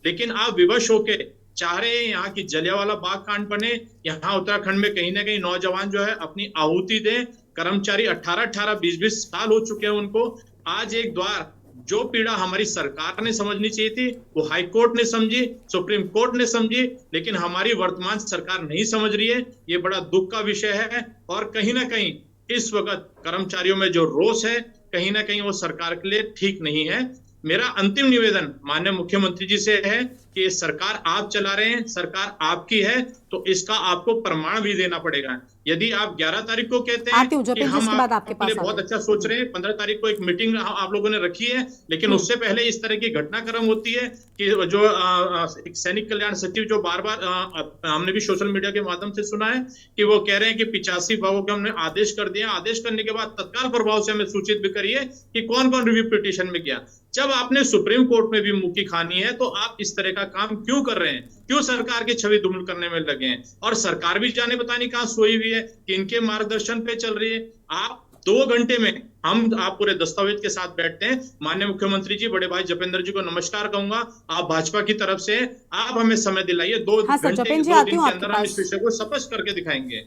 लेकिन आप विवश होके चाह रहे हैं यहाँ की जलियांवाला बाग कांड बने, यहाँ उत्तराखंड में कहीं ना कहीं नौजवान जो है अपनी आहुति दें। कर्मचारी 18-18, 20-20 साल हो चुके हैं उनको। आज एक द्वार जो पीड़ा हमारी सरकार ने समझनी चाहिए थी वो हाई कोर्ट ने समझी, सुप्रीम कोर्ट ने समझी, लेकिन हमारी वर्तमान सरकार नहीं समझ रही है। ये बड़ा दुख का विषय है, और कहीं ना कहीं इस वक्त कर्मचारियों में जो रोष है कहीं ना कहीं वो सरकार के लिए ठीक नहीं है। मेरा अंतिम निवेदन माननीय मुख्यमंत्री जी से है कि ये सरकार आप चला रहे हैं, सरकार आपकी है, तो इसका आपको प्रमाण भी देना पड़ेगा। यदि आप 11 तारीख को कहते हैं कि हम आपके लिए बहुत अच्छा सोच रहे हैं, 15 तारीख को एक मीटिंग आप लोगों ने रखी है, लेकिन उससे पहले इस तरह की घटनाक्रम होती है कि जो एक सैनिक कल्याण सचिव जो बार बार हमने भी सोशल मीडिया के माध्यम से सुना है कि वो कह रहे हैं कि 85 विभागों के हमने आदेश कर दिया, आदेश करने के बाद तत्काल प्रभाव से हमें सूचित भी करिए कि कौन कौन रिव्यू पिटीशन में गया। जब आपने सुप्रीम कोर्ट में भी मुक्की खानी है तो आप इस तरह का काम क्यों कर रहे हैं? क्यों सरकार की छवि धूमिल करने में लगे हैं? और सरकार भी जाने पता नहीं कहां सोई हुई है, किनके मार्गदर्शन पे चल रही है। आप 2 घंटे में हम आप पूरे दस्तावेज के साथ बैठते हैं। माननीय मुख्यमंत्री जी, बड़े भाई जपेंद्र जी को नमस्कार कहूंगा, आप भाजपा की तरफ से आप हमें समय दिलाइए, 2 घंटे 2 दिन के अंदर हम इस विषय को स्पष्ट करके दिखाएंगे।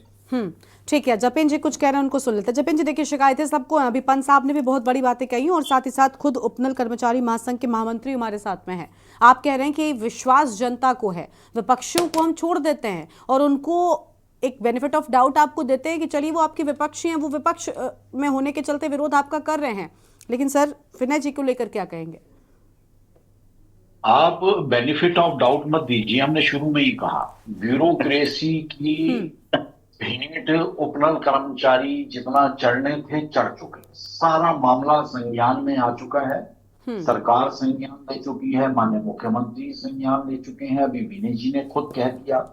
ठीक है, जपेंद्र जी कुछ कह रहे हैं, उनको सुन लेते हैं। जपेंद्र जी, देखिए शिकायतें सबको हैं, अभी पंत साहब ने भी बहुत बड़ी बातें कही और साथ ही साथ खुद उपनल कर्मचारी महासंघ के महामंत्री हमारे साथ में हैं। आप कह रहे हैं कि विश्वास जनता को है, विपक्षियों को हम छोड़ देते हैं और उनको एक बेनिफिट ऑफ डाउट आपको देते हैं कि चलिए वो आपके विपक्षी हैं, वो विपक्ष में होने के चलते विरोध आपका कर रहे हैं। लेकिन सर, विनय जी को लेकर क्या कहेंगे? आप बेनिफिट ऑफ डाउट मत दीजिए। हमने शुरू में ही कहा, ब्यूरोक्रेसी की भेंट उपनल कर्मचारी जितना चढ़ने थे चढ़ चुके। सारा मामला संज्ञान में आ चुका है, सरकार संज्ञान ले चुकी है, माननीय मुख्यमंत्री संज्ञान ले चुके हैं। अभी विनय जी ने खुद कह दिया,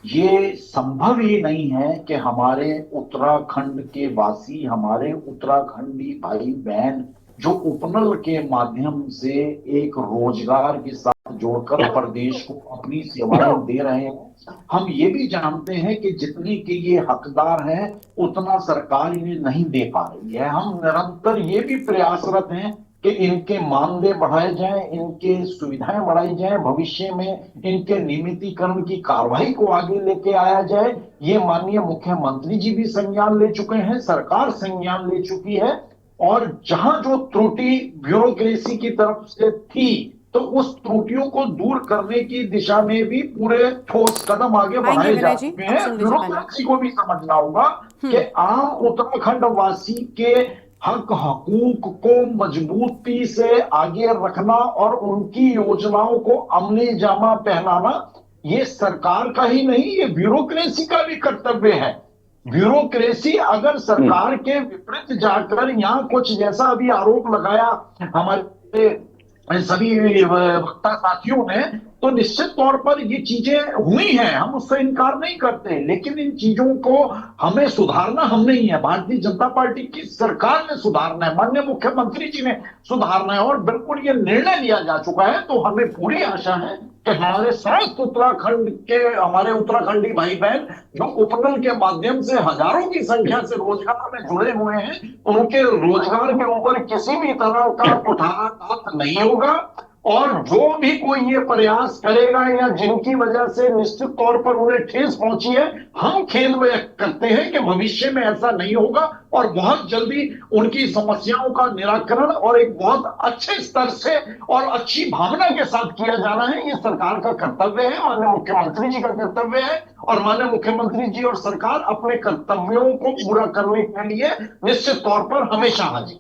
ये संभव ही नहीं है कि हमारे उत्तराखंड के वासी, हमारे उत्तराखंडी भाई बहन जो उपनल के माध्यम से एक रोजगार के साथ जोड़कर प्रदेश को अपनी सेवाएं दे रहे हैं, हम ये भी जानते हैं कि जितने के ये हकदार हैं उतना सरकार इन्हें नहीं दे पा रही है। हम निरंतर ये भी प्रयासरत हैं कि इनके मानदेय बढ़ाए जाएं, इनके सुविधाएं बढ़ाई जाएं, भविष्य में इनके नियमितीकरण की कार्रवाई को आगे लेके आया जाए। ये माननीय मुख्यमंत्री जी भी संज्ञान ले चुके हैं, सरकार संज्ञान ले चुकी है। और जहां जो त्रुटि ब्यूरोक्रेसी की तरफ से थी, तो उस त्रुटियों को दूर करने की दिशा में भी पूरे ठोस कदम आगे बढ़ाए जा चुके हैं। ब्यूरोक्रेसी को भी समझना होगा कि आम उत्तराखंड वासी के हक हकूक को मजबूती से आगे रखना और उनकी योजनाओं को अमली जामा पहनाना, ये सरकार का ही नहीं, ये ब्यूरोक्रेसी का भी कर्तव्य है। ब्यूरोक्रेसी अगर सरकार के विपरीत जाकर यहाँ कुछ जैसा अभी आरोप लगाया हमारे सभी वक्ता साथियों ने, तो निश्चित तौर पर ये चीजें हुई हैं, हम उससे इनकार नहीं करते। लेकिन इन चीजों को हमें सुधारना हम नहीं है, भारतीय जनता पार्टी की सरकार ने सुधारना है, माननीय मुख्यमंत्री जी ने सुधारना है और बिल्कुल ये निर्णय लिया जा चुका है। तो हमें पूरी आशा है कि हमारे समस्त उत्तराखंड के हमारे उत्तराखंडी भाई बहन जो उपनल के माध्यम से हजारों की संख्या से रोजगार में जुड़े हुए हैं, उनके रोजगार के ऊपर किसी भी तरह का कुठाराघात नहीं होगा। और जो भी कोई ये प्रयास करेगा या जिनकी वजह से निश्चित तौर पर उन्हें ठेस पहुंची है, हम खेद व्यक्त करते हैं कि भविष्य में ऐसा नहीं होगा और बहुत जल्दी उनकी समस्याओं का निराकरण और एक बहुत अच्छे स्तर से और अच्छी भावना के साथ किया जाना है। ये सरकार का कर्तव्य है, माननीय मुख्यमंत्री जी का कर्तव्य है और माननीय मुख्यमंत्री जी और सरकार अपने कर्तव्यों को पूरा करने के लिए निश्चित तौर पर हमेशा हाजिर।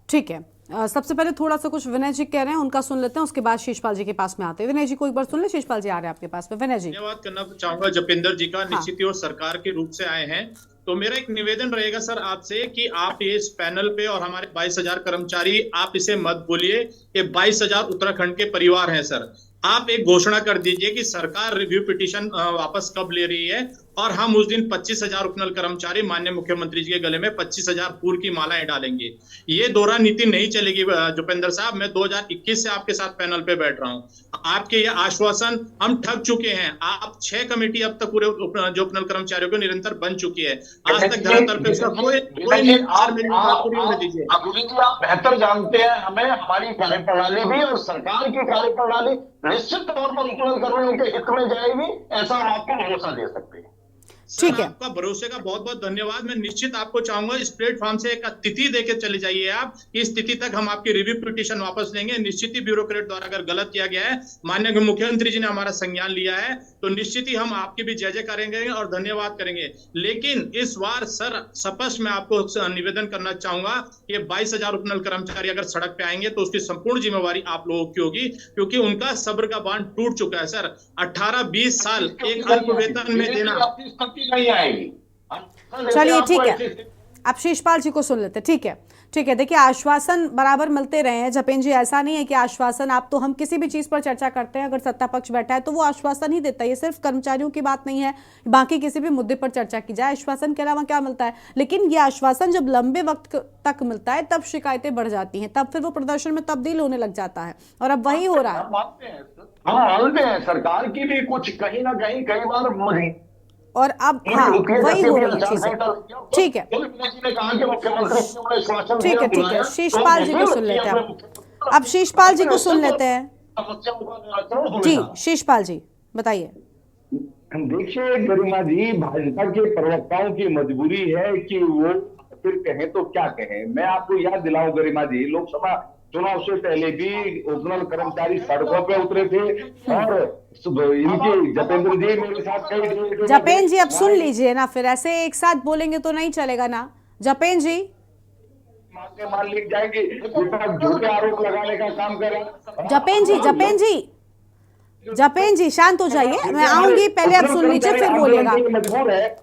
ठीक है, सबसे पहले थोड़ा सा कुछ विनय जी कह रहे हैं, उनका सुन लेते हैं, उसके बाद शेषपाल जी के पास में आते हैं। विनय जी को एक बार सुन ले, शेषपाल जी आ रहे हैं आपके पास में। विनय जी, धन्यवाद करना चाहूंगा जपेंद्र जी का, निश्चित ही वो सरकार के रूप से आए हैं। तो मेरा एक निवेदन रहेगा सर आपसे कि आप ये इस पैनल पे और हमारे 22,000 कर्मचारी, आप इसे मत बोलिए, ये 22,000 उत्तराखंड के परिवार हैं सर। आप एक घोषणा कर दीजिए कि सरकार रिव्यू पिटीशन वापस कब ले रही है और हम उस दिन 25,000 उपनल कर्मचारी माननीय मुख्यमंत्री जी के गले में 25,000 फूल की मालाएं डालेंगे। ये दोहरा नीति नहीं चलेगी जुपेंद्र साहब। मैं 2021 से आपके साथ पैनल पे बैठ रहा हूँ, आपके ये आश्वासन हम ठग चुके हैं। आप 6 कमेटी अब तक पूरे जो उपनल कर्मचारियों को निरंतर बन चुकी है, आज तक धरातल पे उसका कोई आप बेहतर जानते हैं हमें, हमारी कार्यप्रणाली भी और सरकार की कार्यप्रणाली निश्चित तौर पर उपनल कर्मियों के हित में जाएगी, ऐसा हम आपको भरोसा दे सकते हैं। ठीक है, आपका भरोसे का बहुत बहुत धन्यवाद। मैं निश्चित आपको चाहूंगा इस प्लेटफॉर्म से एक तिथि देके चले जाइए आप, इस तिथि तक हम आपकी रिव्यू पिटीशन वापस लेंगे। निश्चित ही ब्यूरोक्रेट द्वारा अगर गलत किया गया है, माननीय मुख्यमंत्री जी ने हमारा संज्ञान लिया है, तो निश्चित ही हम आपकी भी जय जय करेंगे और धन्यवाद करेंगे। लेकिन इस बार सर स्पष्ट मैं आपको निवेदन करना चाहूंगा, ये 22,000 उपनल कर्मचारी अगर सड़क पे आएंगे तो उसकी संपूर्ण जिम्मेवारी आप लोगों की होगी, क्योंकि उनका सब्र का बांध टूट चुका है सर। 18-20 साल एक अल्प वेतन में देना नहीं आएगी। चलिए ठीक है, आप शेषपाल जी को सुन लेते। ठीक है, ठीक है। देखिए, आश्वासन बराबर मिलते रहे हैं जपेंद्र जी, ऐसा नहीं है कि आश्वासन, आप तो हम किसी भी चीज पर चर्चा करते हैं, अगर सत्ता पक्ष बैठा है तो वो आश्वासन ही देता है। ये सिर्फ कर्मचारियों की बात नहीं है, बाकी किसी भी मुद्दे पर चर्चा की जाए, आश्वासन के अलावा क्या मिलता है। लेकिन ये आश्वासन जब लंबे वक्त तक मिलता है तब शिकायतें बढ़ जाती हैं, तब फिर वो प्रदर्शन में तब्दील होने लग जाता है, और अब वही हो रहा है। हम मानते हैं सरकार की भी कुछ कहीं ना कहीं कई बार और अब हाँ वही हो रही है चीजें। ठीक है ठीक है ठीक है, शीशपाल जी को सुन लेते हैं अब शीशपाल जी को सुन लेते हैं। जी शीशपाल जी बताइए। देखिए गरिमा जी, भाजपा के प्रवक्ताओं की मजबूरी है कि वो फिर कहें तो क्या कहें। मैं आपको याद दिलाऊं गरिमा जी, लोकसभा चुनाव से पहले भी उपनल कर्मचारी सड़कों पे उतरे थे और इनकी जतेंद्र जी मेरे साथ कई जपेन जी अब सुन लीजिए ना, फिर ऐसे एक साथ बोलेंगे तो नहीं चलेगा ना। जपेन जी मान लिख जाएंगे, झूठे आरोप लगाने का काम करें। जपेन जी शांत हो जाइए, मैं आऊंगी, पहले आप सुन लीजिए फिर बोलिएगा। मजबूर है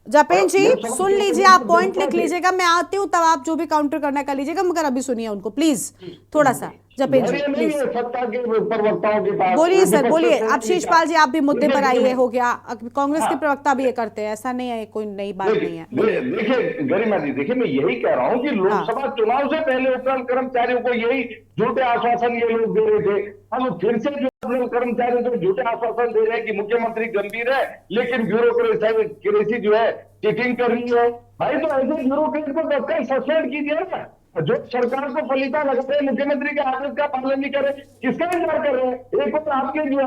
जपेन जी सुन लीजिए, आप पॉइंट लिख लीजिएगा, मैं आती हूँ तब आप जो भी काउंटर करना कर लीजिएगा, मगर अभी सुनिए उनको प्लीज थोड़ा सा। जपेन जी प्लीज बोलिए सर, बोलिए आप। शीशपाल जी आप भी मुद्दे पर आइए, हो गया, कांग्रेस के प्रवक्ता भी ये करते हैं, ऐसा नहीं है, कोई नई बात नहीं है। देखिए गरिमा जी, देखिए मैं यही कह रहा हूँ कि लोकसभा चुनाव से पहले उपनल कर्मचारियों को यही झूठे आश्वासन ये लोग दे रहे थे। हम फिर से जो उपनल कर्मचारियों को झूठे आश्वासन दे रहे हैं कि मुख्यमंत्री गंभीर है लेकिन ब्यूरोक्रेसी जो है चीटिंग कर रही है। भाई तो ऐसे ब्यूरोक्रेट को तत्काल सस्पेंड कीजिए ना। जो सरकार को फलिता लगते हैं, मुख्यमंत्री के आदेश का पालन नहीं करे, किसका इंतजार कर रहे हैं। एक और आपके जो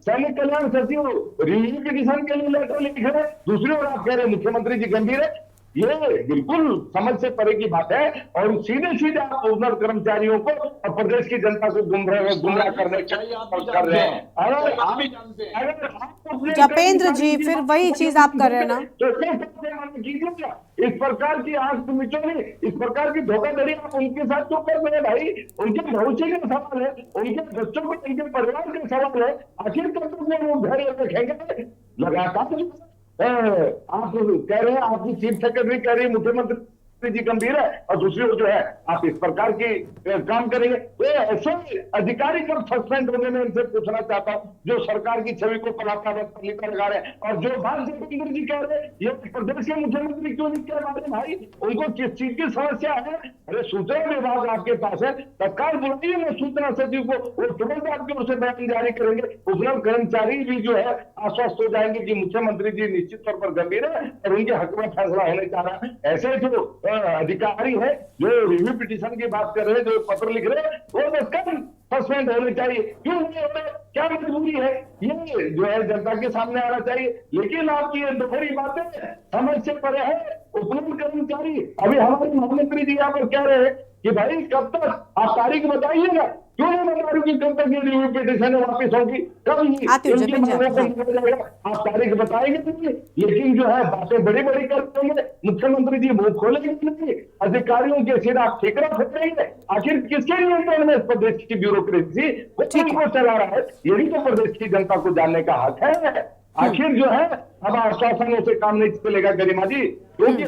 सैनिक कल्याण सचिव रिव्यू पिटीशन के लिए लेटर लिख रहे, दूसरी ओर आप कह रहे हैं मुख्यमंत्री जी गंभीर है। ये बिल्कुल समझ से परे की बात है और सीधे आप उपनल कर्मचारियों को और प्रदेश की जनता को गुमराह करने कर रहे हैं। जपेंद्र जी फिर वही चीज आप कर रहे हैं ना। कीजिएगा इस प्रकार की आंख मिचोली, इस प्रकार की धोखाधड़ी आप उनके साथ क्यों कर रहे हैं भाई। उनके भविष्य का सवाल है, उनके बच्चों को, उनके परिवार का सवाल है। आखिर कब तक वो धैर्य रखेंगे। लगातार आप कह रहे हैं, आपकी चीफ सेक्रेटरी कह रही है मुख्यमंत्री जी गंभीर है और दूसरी ओर जो है आप इस प्रकार की काम करेंगे। तो ऐसे अधिकारी कब सस्पेंड होने में इनसे पूछना चाहता हूं जो सरकार की छवि को पलिता लगा रहे हैं। और जो बात जतेंद्र जी कह रहे हैं, ये प्रदेश के मुख्यमंत्री क्यों नहीं कह रहे भाई, उनको किस चीज की समस्या है। अरे सूचना विभाग आपके पास है, तत्काल बुलाइए ना सूचना सचिव को, वो तुरंत आपकी ओर से बयान जारी करेंगे। उपनल कर्मचारी भी जो है आश्वस्त हो जाएंगे कि मुख्यमंत्री जी निश्चित तौर पर गंभीर है और उनके हक में फैसला होने जा रहा है। ऐसे जो अधिकारी है जो रिव्यू पिटीशन की बात कर रहे हैं, जो पत्र लिख रहे हैं, वो तत्काल सस्पेंड होने चाहिए। क्यों नहीं होते, क्या मजबूरी है, ये जो है जनता के सामने आना चाहिए। लेकिन आपकी ये दोहरी बातें समझ से परे है। उपनल कर्मचारी, अभी हमारे मुख्यमंत्री जी यहाँ पर कह रहे हैं कि भाई कब तक आप तारीख बताइएगा, क्यों नहीं बता रही कि कब तक ये रिव्यू पिटीशन वापिस होगी, कब आप तारीख बताएंगे नहीं। लेकिन जो है बातें बड़ी बड़ी कर देंगे, मुख्यमंत्री जी मुंह खोलेंगे नहीं, अधिकारियों के सिर आप ठेकरा फेंकेंगे। आखिर किसके नियंत्रण में प्रदेश की ब्यूरोक्रेसी को चला रहा है, यही तो प्रदेश की जनता को जानने का हक है। आखिर जो है अब आश्वासनों से काम नहीं चलेगा गरिमा जी, क्योंकि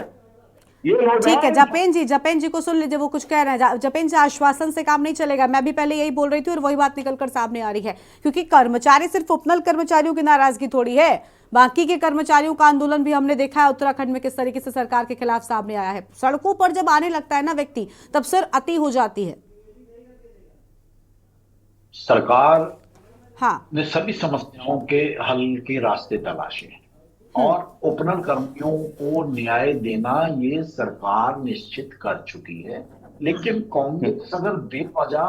ठीक है। जपेन जी को सुन लीजिए, वो कुछ कह रहे हैं। जपेन जी आश्वासन से काम नहीं चलेगा, मैं भी पहले यही बोल रही थी और वही बात निकलकर सामने आ रही है, क्योंकि कर्मचारी सिर्फ उपनल कर्मचारियों की नाराजगी थोड़ी है, बाकी के कर्मचारियों का आंदोलन भी हमने देखा है उत्तराखंड में किस तरीके से सरकार के खिलाफ सामने आया है। सड़कों पर जब आने लगता है ना व्यक्ति, तब सर अति हो जाती है। सरकार ने सभी समस्याओं के हल के रास्ते तलाशे और उपनल कर्मियों को न्याय देना ये सरकार निश्चित कर चुकी है। लेकिन कांग्रेस अगर बेवजह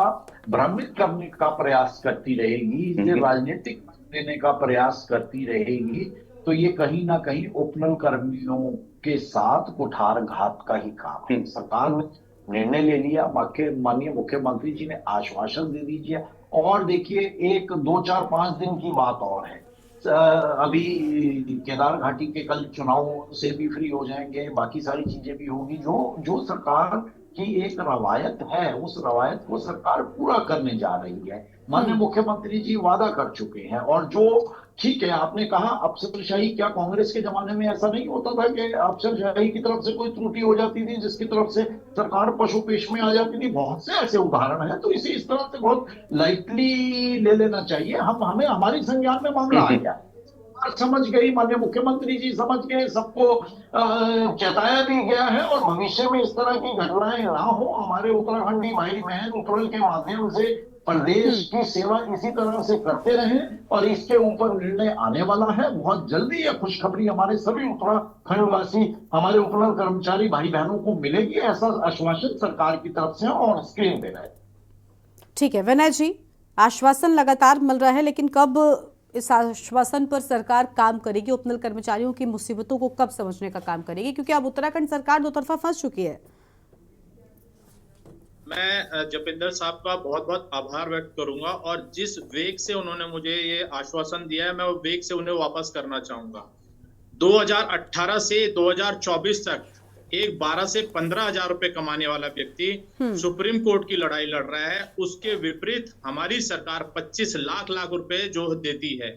भ्रमित करने का प्रयास करती रहेगी, इसे राजनीतिक देने का प्रयास करती रहेगी, तो ये कहीं ना कहीं उपनल कर्मियों के साथ कुठारघात का ही काम है। सरकार ने निर्णय ले लिया, माननीय मुख्यमंत्री जी ने आश्वासन दे दीजिए। और देखिए, 1, 2, 4, 5 दिन की बात और है, अभी केदार घाटी के कल चुनाव से भी फ्री हो जाएंगे, बाकी सारी चीजें भी होगी। जो सरकार की एक रवायत है, उस रवायत को सरकार पूरा करने जा रही है। माननीय मुख्यमंत्री जी वादा कर चुके हैं। और जो ठीक है, आपने कहा अफसरशाही, क्या कांग्रेस के जमाने में ऐसा नहीं होता था कि अफसरशाही की तरफ से कोई त्रुटि हो जाती थी जिसकी तरफ से सरकार पशुपेश में आ जाती थी? बहुत से ऐसे उदाहरण हैं। तो इसे इस तरह से बहुत लाइटली ले लेना चाहिए। हमें हमारी संज्ञान में मामला आ गया, समझ गई, माननीय मुख्यमंत्री जी समझ गए, सबको चेताया भी गया है और भविष्य में इस तरह की घटनाएं ना हो। हमारे उत्तराखंडी भाई बहन उपनल के माध्यम से प्रदेश की सेवा इसी तरह से करते रहें और इसके ऊपर निर्णय आने वाला है बहुत जल्दी। यह खुशखबरी हमारे सभी उत्तराखंड वासी, हमारे उपनल कर्मचारी भाई बहनों को मिलेगी, ऐसा आश्वासन सरकार की तरफ से और स्क्रीन पे है। ठीक है विनय जी, आश्वासन लगातार मिल रहा है, लेकिन कब इस आश्वासन पर सरकार काम करेगी? उपनल कर्मचारियों की मुसीबतों को कब समझने का काम करेगी? क्योंकि अब उत्तराखंड सरकार दो तरफा फंस चुकी है। मैं जपेंद्र साहब का बहुत बहुत आभार व्यक्त करूंगा और जिस वेग से उन्होंने मुझे ये आश्वासन दिया है, मैं वो वेग से उन्हें वापस करना चाहूंगा। 2018 से 2024 तक एक 12 से 15 हजार रुपए कमाने वाला व्यक्ति सुप्रीम कोर्ट की लड़ाई लड़ रहा है, उसके विपरीत हमारी सरकार 25 लाख रुपए जो देती है।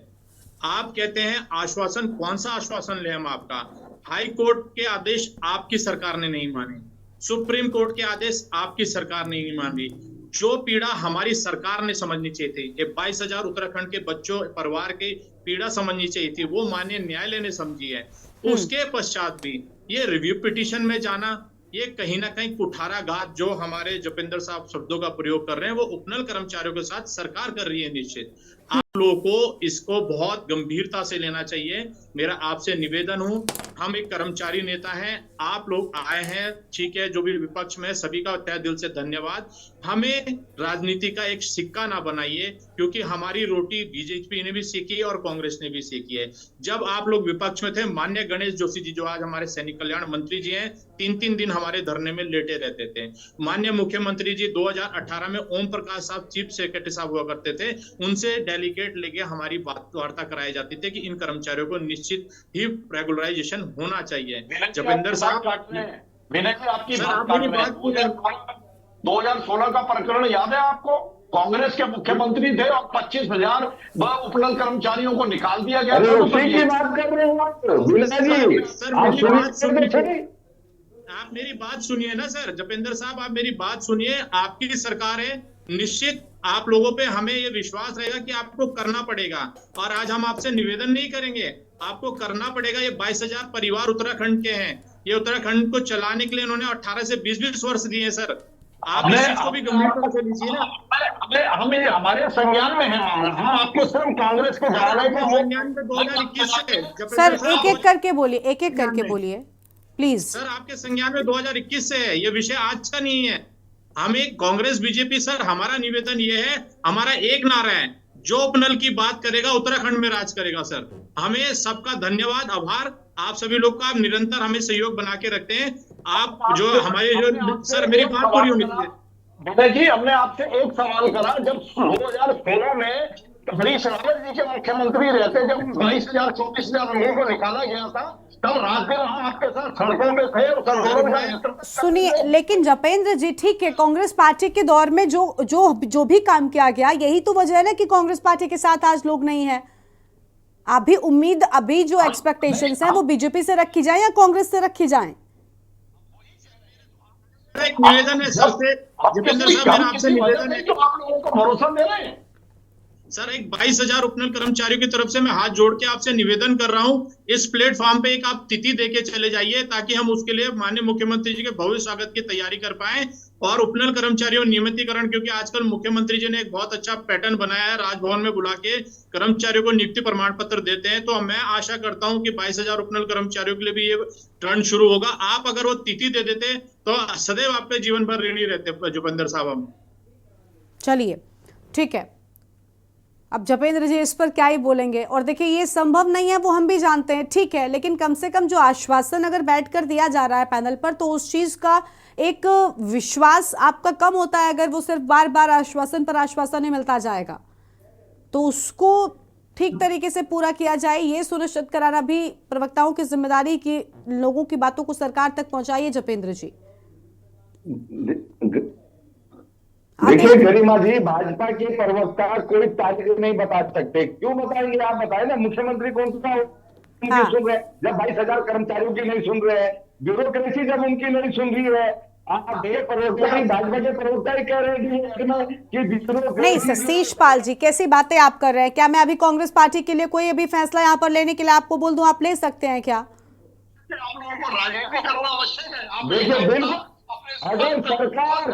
आप कहते हैं आश्वासन, कौन सा आश्वासन ले हम आपका? हाई कोर्ट के आदेश आपकी सरकार ने नहीं माने, सुप्रीम कोर्ट के आदेश आपकी सरकार ने नहीं मान रही। जो पीड़ा हमारी सरकार ने समझनी चाहिए थी, ये 22,000 उत्तराखंड के बच्चों परिवार की पीड़ा समझनी चाहिए थी, वो माननीय न्यायालय ने समझी है। उसके पश्चात भी ये रिव्यू पिटीशन में जाना, ये कहीं ना कहीं कुठाराघात जो हमारे जपेंद्र साहब शब्दों का प्रयोग कर रहे हैं, वो उपनल कर्मचारियों के साथ सरकार कर रही है। निश्चित आप लोगों को इसको बहुत गंभीरता से लेना चाहिए। मेरा आपसे निवेदन हूं, हम एक कर्मचारी नेता हैं, आप लोग आए हैं, ठीक है, जो भी विपक्ष में सभी का तहे दिल से धन्यवाद। हमें राजनीति का एक सिक्का ना बनाइए, क्योंकि हमारी रोटी बीजेपी ने भी सेकी है और कांग्रेस ने भी सेकी है। जब आप लोग विपक्ष में थे, माननीय गणेश जोशी जी जो आज हमारे सैनिक कल्याण मंत्री जी हैं, 3-3 दिन हमारे धरने में लेटे रहते थे। माननीय मुख्यमंत्री जी 2018 में ओम प्रकाश साहब चीफ सेक्रेटरी साहब हुआ करते थे, उनसे डेलीगेट लेके हमारी वार्ता कराई जाती थी कि इन कर्मचारियों को निश्चित ही रेगुलराइजेशन होना चाहिए। जपेंद्र साहब, विनय जी आपकी बात 2016 का प्रकरण याद है आपको? कांग्रेस के मुख्यमंत्री थे और 25,000 उपनल कर्मचारियों को निकाल दिया गया। उसी की बात कर रहे हैं आप मेरी बात सुनिए ना सर। जपेंद्र साहब आप मेरी बात सुनिए, आपकी सरकार है, निश्चित आप लोगों पे हमें ये विश्वास रहेगा कि आपको करना पड़ेगा। और आज हम आपसे निवेदन नहीं करेंगे, आपको करना पड़ेगा। ये 22,000 परिवार उत्तराखंड के हैं, ये उत्तराखंड को चलाने के लिए इन्होंने 18 से 20 वर्ष दिए हैं सर। आप इस चीज को भी गंभीरता से लीजिए ना। हमें हमारे संज्ञान में है, हम आपको सिर्फ कांग्रेस के संज्ञान में 2021 से सर एक-एक करके बोलिए प्लीज। सर आपके संज्ञान में 2021 से है, ये विषय आज का नहीं है। हमें कांग्रेस बीजेपी सर, हमारा निवेदन ये है, हमारा एक नारा है, जो उपनल की बात करेगा उत्तराखंड में राज करेगा सर। हमें सबका धन्यवाद, आभार आप सभी लोग का, आप निरंतर हमें सहयोग बना के रखते हैं। आप जो हमारे जो सर, मेरी बात पूरी होनी चाहिए। विनय जी, हमने आपसे एक सवाल करा, जब 2016 में हरीश रावत जी के मुख्यमंत्री रहते, जब 22,000-24,000 लोगों को निकाला गया था, तब रात दिन हम आपके साथ सड़कों में थे और सुनिए, लेकिन जपेंद्र जी ठीक है, कांग्रेस पार्टी के दौर में जो भी काम किया गया, यही तो वजह है ना कि कांग्रेस पार्टी के साथ आज लोग नहीं है। अभी उम्मीद, अभी जो एक्सपेक्टेशंस है वो बीजेपी से रखी जाए या कांग्रेस से रखी जाए? एक निवेदन है सर से, जपेंद्र साहब मेरा आपसे निवेदन है, आप लोगों को भरोसा दे रहे हैं सर। एक 22,000 उपनल कर्मचारियों की तरफ से मैं हाथ जोड़ के आपसे निवेदन कर रहा हूं, इस प्लेटफॉर्म पे एक आप तिथि देके चले जाइए, ताकि हम उसके लिए माननीय मुख्यमंत्री जी के भव्य स्वागत की तैयारी कर पाए। और उपनल कर्मचारियों नियमितीकरण, क्योंकि आजकल मुख्यमंत्री जी ने एक बहुत अच्छा पैटर्न बनाया है, राजभवन में बुला के कर्मचारियों को नियुक्ति प्रमाण पत्र देते हैं। तो मैं आशा करता हूं कि 22,000 उपनल कर्मचारियों के लिए भी ये ट्रेंड शुरू होगा। आप अगर वो तिथि दे देते तो सदैव आप पे जीवन भर ऋणी रहते जपेंद्र साहब। हम चलिए ठीक है, अब जपेंद्र जी इस पर क्या ही बोलेंगे। और देखिए ये संभव नहीं है, वो हम भी जानते हैं, ठीक है, लेकिन कम से कम जो आश्वासन अगर बैठकर दिया जा रहा है पैनल पर, तो उस चीज का एक विश्वास आपका कम होता है अगर वो सिर्फ बार बार आश्वासन पर आश्वासन ही मिलता जाएगा। तो उसको ठीक तरीके से पूरा किया जाए, ये सुनिश्चित कराना भी प्रवक्ताओं की जिम्मेदारी की, लोगों की बातों को सरकार तक पहुंचाइए जपेंद्र जी। देखिए गरिमा जी, भाजपा के प्रवक्ता कोई तारीख नहीं बता सकते। क्यों बताएंगे? आप बताए ना, मुख्यमंत्री कौन सा सुन रहे हैं? जब 22,000 कर्मचारियों की नहीं सुन रहे हैं, ब्यूरोक्रेसी जब उनकी नहीं सुन रही है, आप प्रवक्ता ही, भाजपा के प्रवक्ता ही कह रहे हैं कि नहीं। सतीश पाल जी, कैसी बातें आप कर रहे हैं? क्या मैं अभी कांग्रेस पार्टी के लिए कोई अभी फैसला यहाँ पर लेने के लिए आपको बोल दूं, आप ले सकते हैं क्या? आप लोगों को राजनीति करना आवश्यक है। देखिए बिल्कुल अगर सरकार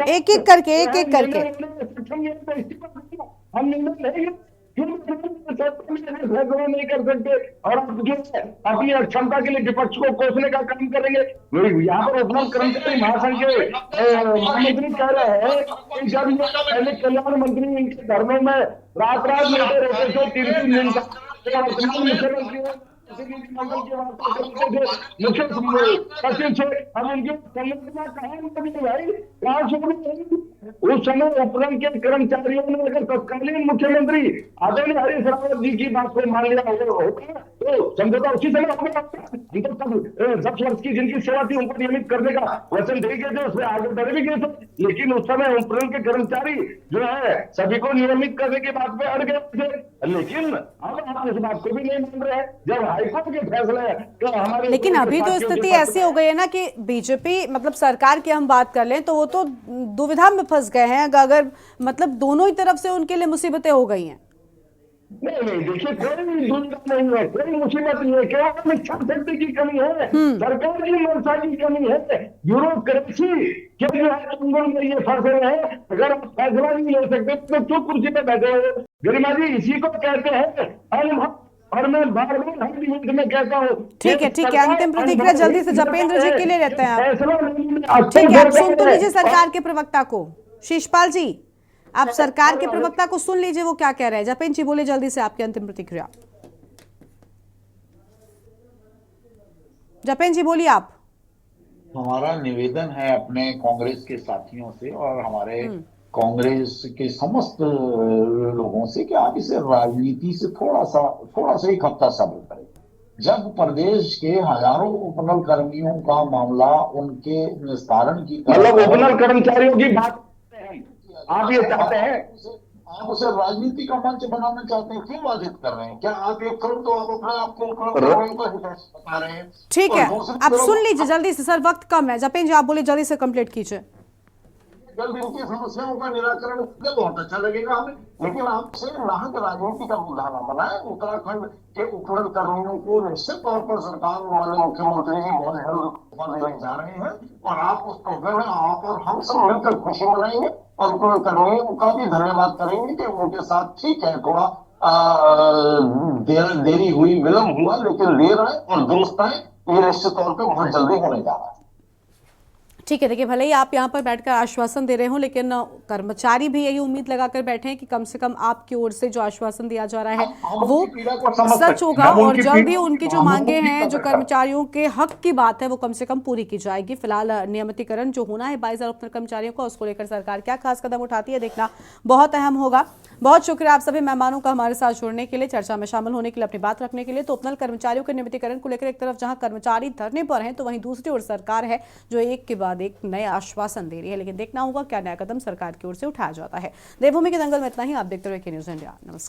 एक एक करके हम निर्णय लेंगे, क्यों फैसला नहीं कर सकते और आप जो अपनी अक्षमता के लिए विपक्ष को कोसने का काम करेंगे। यहाँ पर उपनल कर्मचारी महासंघ के महामंत्री कह रहे हैं कि जब ये पहले कल्याण मंत्री इनके धर्मों में रात लेते रहते थे, 3-3 दिन तक मुख्यमंत्री मंडल की वार्ता करते थे मुख्य सचिव से, अब उनकी संगठना कहाँ भाई, कहाँ शुरू? उस समय उपक्रम के कर्मचारियों ने अगर तत्कालीन मुख्यमंत्री आदरणीय हरीश रावत जी की बात को मान लिया होता तो समझौता उसी समय हो गया। हम तो तब 10 वर्ष की जिनकी सेवा थी उनको नियमित करने का वचन दे गए थे, उसमें आगे बढ़ भी गए थे, लेकिन उस समय उपक्रम के कर्मचारी जो है सभी को नियमित करने की बात पे अड़ गए थे। लेकिन अब आप इस बात को भी नहीं मान रहे हैं जब हाईकोर्ट के फैसले तो हमारे। लेकिन अभी तो स्थिति ऐसी हो गई है ना कि बीजेपी मतलब सरकार की हम बात कर लें तो वो तो दुविधा में फंस गए हैं, अगर मतलब दोनों ही तरफ से उनके लिए मुसीबतें हो गई हैं। नहीं देखिए, कोई दुविधा नहीं है, कोई मुसीबत नहीं है, केवल इच्छा शक्ति की कमी है, सरकार की मंशा की कमी है, ब्यूरोक्रेसी के जो है चंगुल में ये फंसे हैं। अगर आप फैसला नहीं ले सकते तो चुप कुर्सी पे बैठे हो। गरिमा जी, इसी को कहते हैं अनुभव, और मैं बार बार हर डिबेट में कहता हूँ। ठीक है, अंतिम प्रतिक्रिया जल्दी से जपेंद्र जी के लिए रहते हैं आप। ठीक है, आप सुन तो लीजिए सरकार के प्रवक्ता को। शीशपाल जी, आप सरकार के प्रवक्ता को सुन लीजिए वो क्या कह रहे हैं। जपेंद्र जी बोले जल्दी से आपकी अंतिम प्रतिक्रिया। जपेंद्र जी बोलिए आप। हमारा निवेदन है अपने कांग्रेस के साथियों से और हमारे कांग्रेस के समस्त लोगों से कि आप इसे राजनीति से थोड़ा सा एक हफ्ता सब्र करें। जब प्रदेश के हजारों उपनल कर्मियों का मामला उनके निस्तारण की मतलब उपनल कर्मचारियों की बात आप ये चाहते हैं, आप उसे राजनीति का मंच बनाना चाहते हैं, क्यों बाधित कर रहे हैं? क्या आप एक करोड़ तो आप अपने आपको बता रहे हैं? ठीक है, आप सुन लीजिए जल्दी से, सर वक्त कम है। जपेंद्र जी आप बोले जल्दी से कंप्लीट कीजिए। जल्द इनकी समस्याओं का निराकरण बहुत अच्छा लगेगा हमें, लेकिन आपसे राहत राजनीति का मुद्दा न बनाए। उत्तराखंड के उपनल कर्मियों को निश्चित तौर पर सरकार वाले मुख्यमंत्री जी बहुत जल्द देने जा रहे हैं और आप उस प्रोग्राम में आप और हम सब मिलकर खुशी मनाएंगे और उपनल कर्मियों का भी धन्यवाद करेंगे कि उनके साथ ठीक है थोड़ा देरी हुई, विलम्ब हुआ, लेकिन देर आए और दुरुस्त आए, ये निश्चित तौर पर बहुत जल्दी होने जा रहा है। ठीक है, देखिए भले ही आप यहाँ पर बैठकर आश्वासन दे रहे हो, लेकिन कर्मचारी भी यही उम्मीद लगाकर बैठे हैं कि कम से कम आपकी ओर से जो आश्वासन दिया जा रहा है वो सच होगा और जल्द ही उनकी जो मांगे हैं, जो कर्मचारियों के हक की बात है, वो कम से कम पूरी की जाएगी। फिलहाल नियमितीकरण जो होना है 22,000 उपनल कर्मचारियों का, उसको लेकर सरकार क्या खास कदम उठाती है देखना बहुत अहम होगा। बहुत शुक्रिया आप सभी मेहमानों का हमारे साथ जुड़ने के लिए, चर्चा में शामिल होने के लिए, अपनी बात रखने के लिए। तो उपनल कर्मचारियों के नियमितीकरण को लेकर एक तरफ जहां कर्मचारी धरने पर हैं तो वहीं दूसरी ओर सरकार है जो एक के बाद एक नए आश्वासन दे रही है, लेकिन देखना होगा क्या नया कदम सरकार की ओर से उठाया जाता है। देवभूमि के दंगल में इतना ही। आप देखते रहिए के न्यूज़ इंडिया। नमस्कार।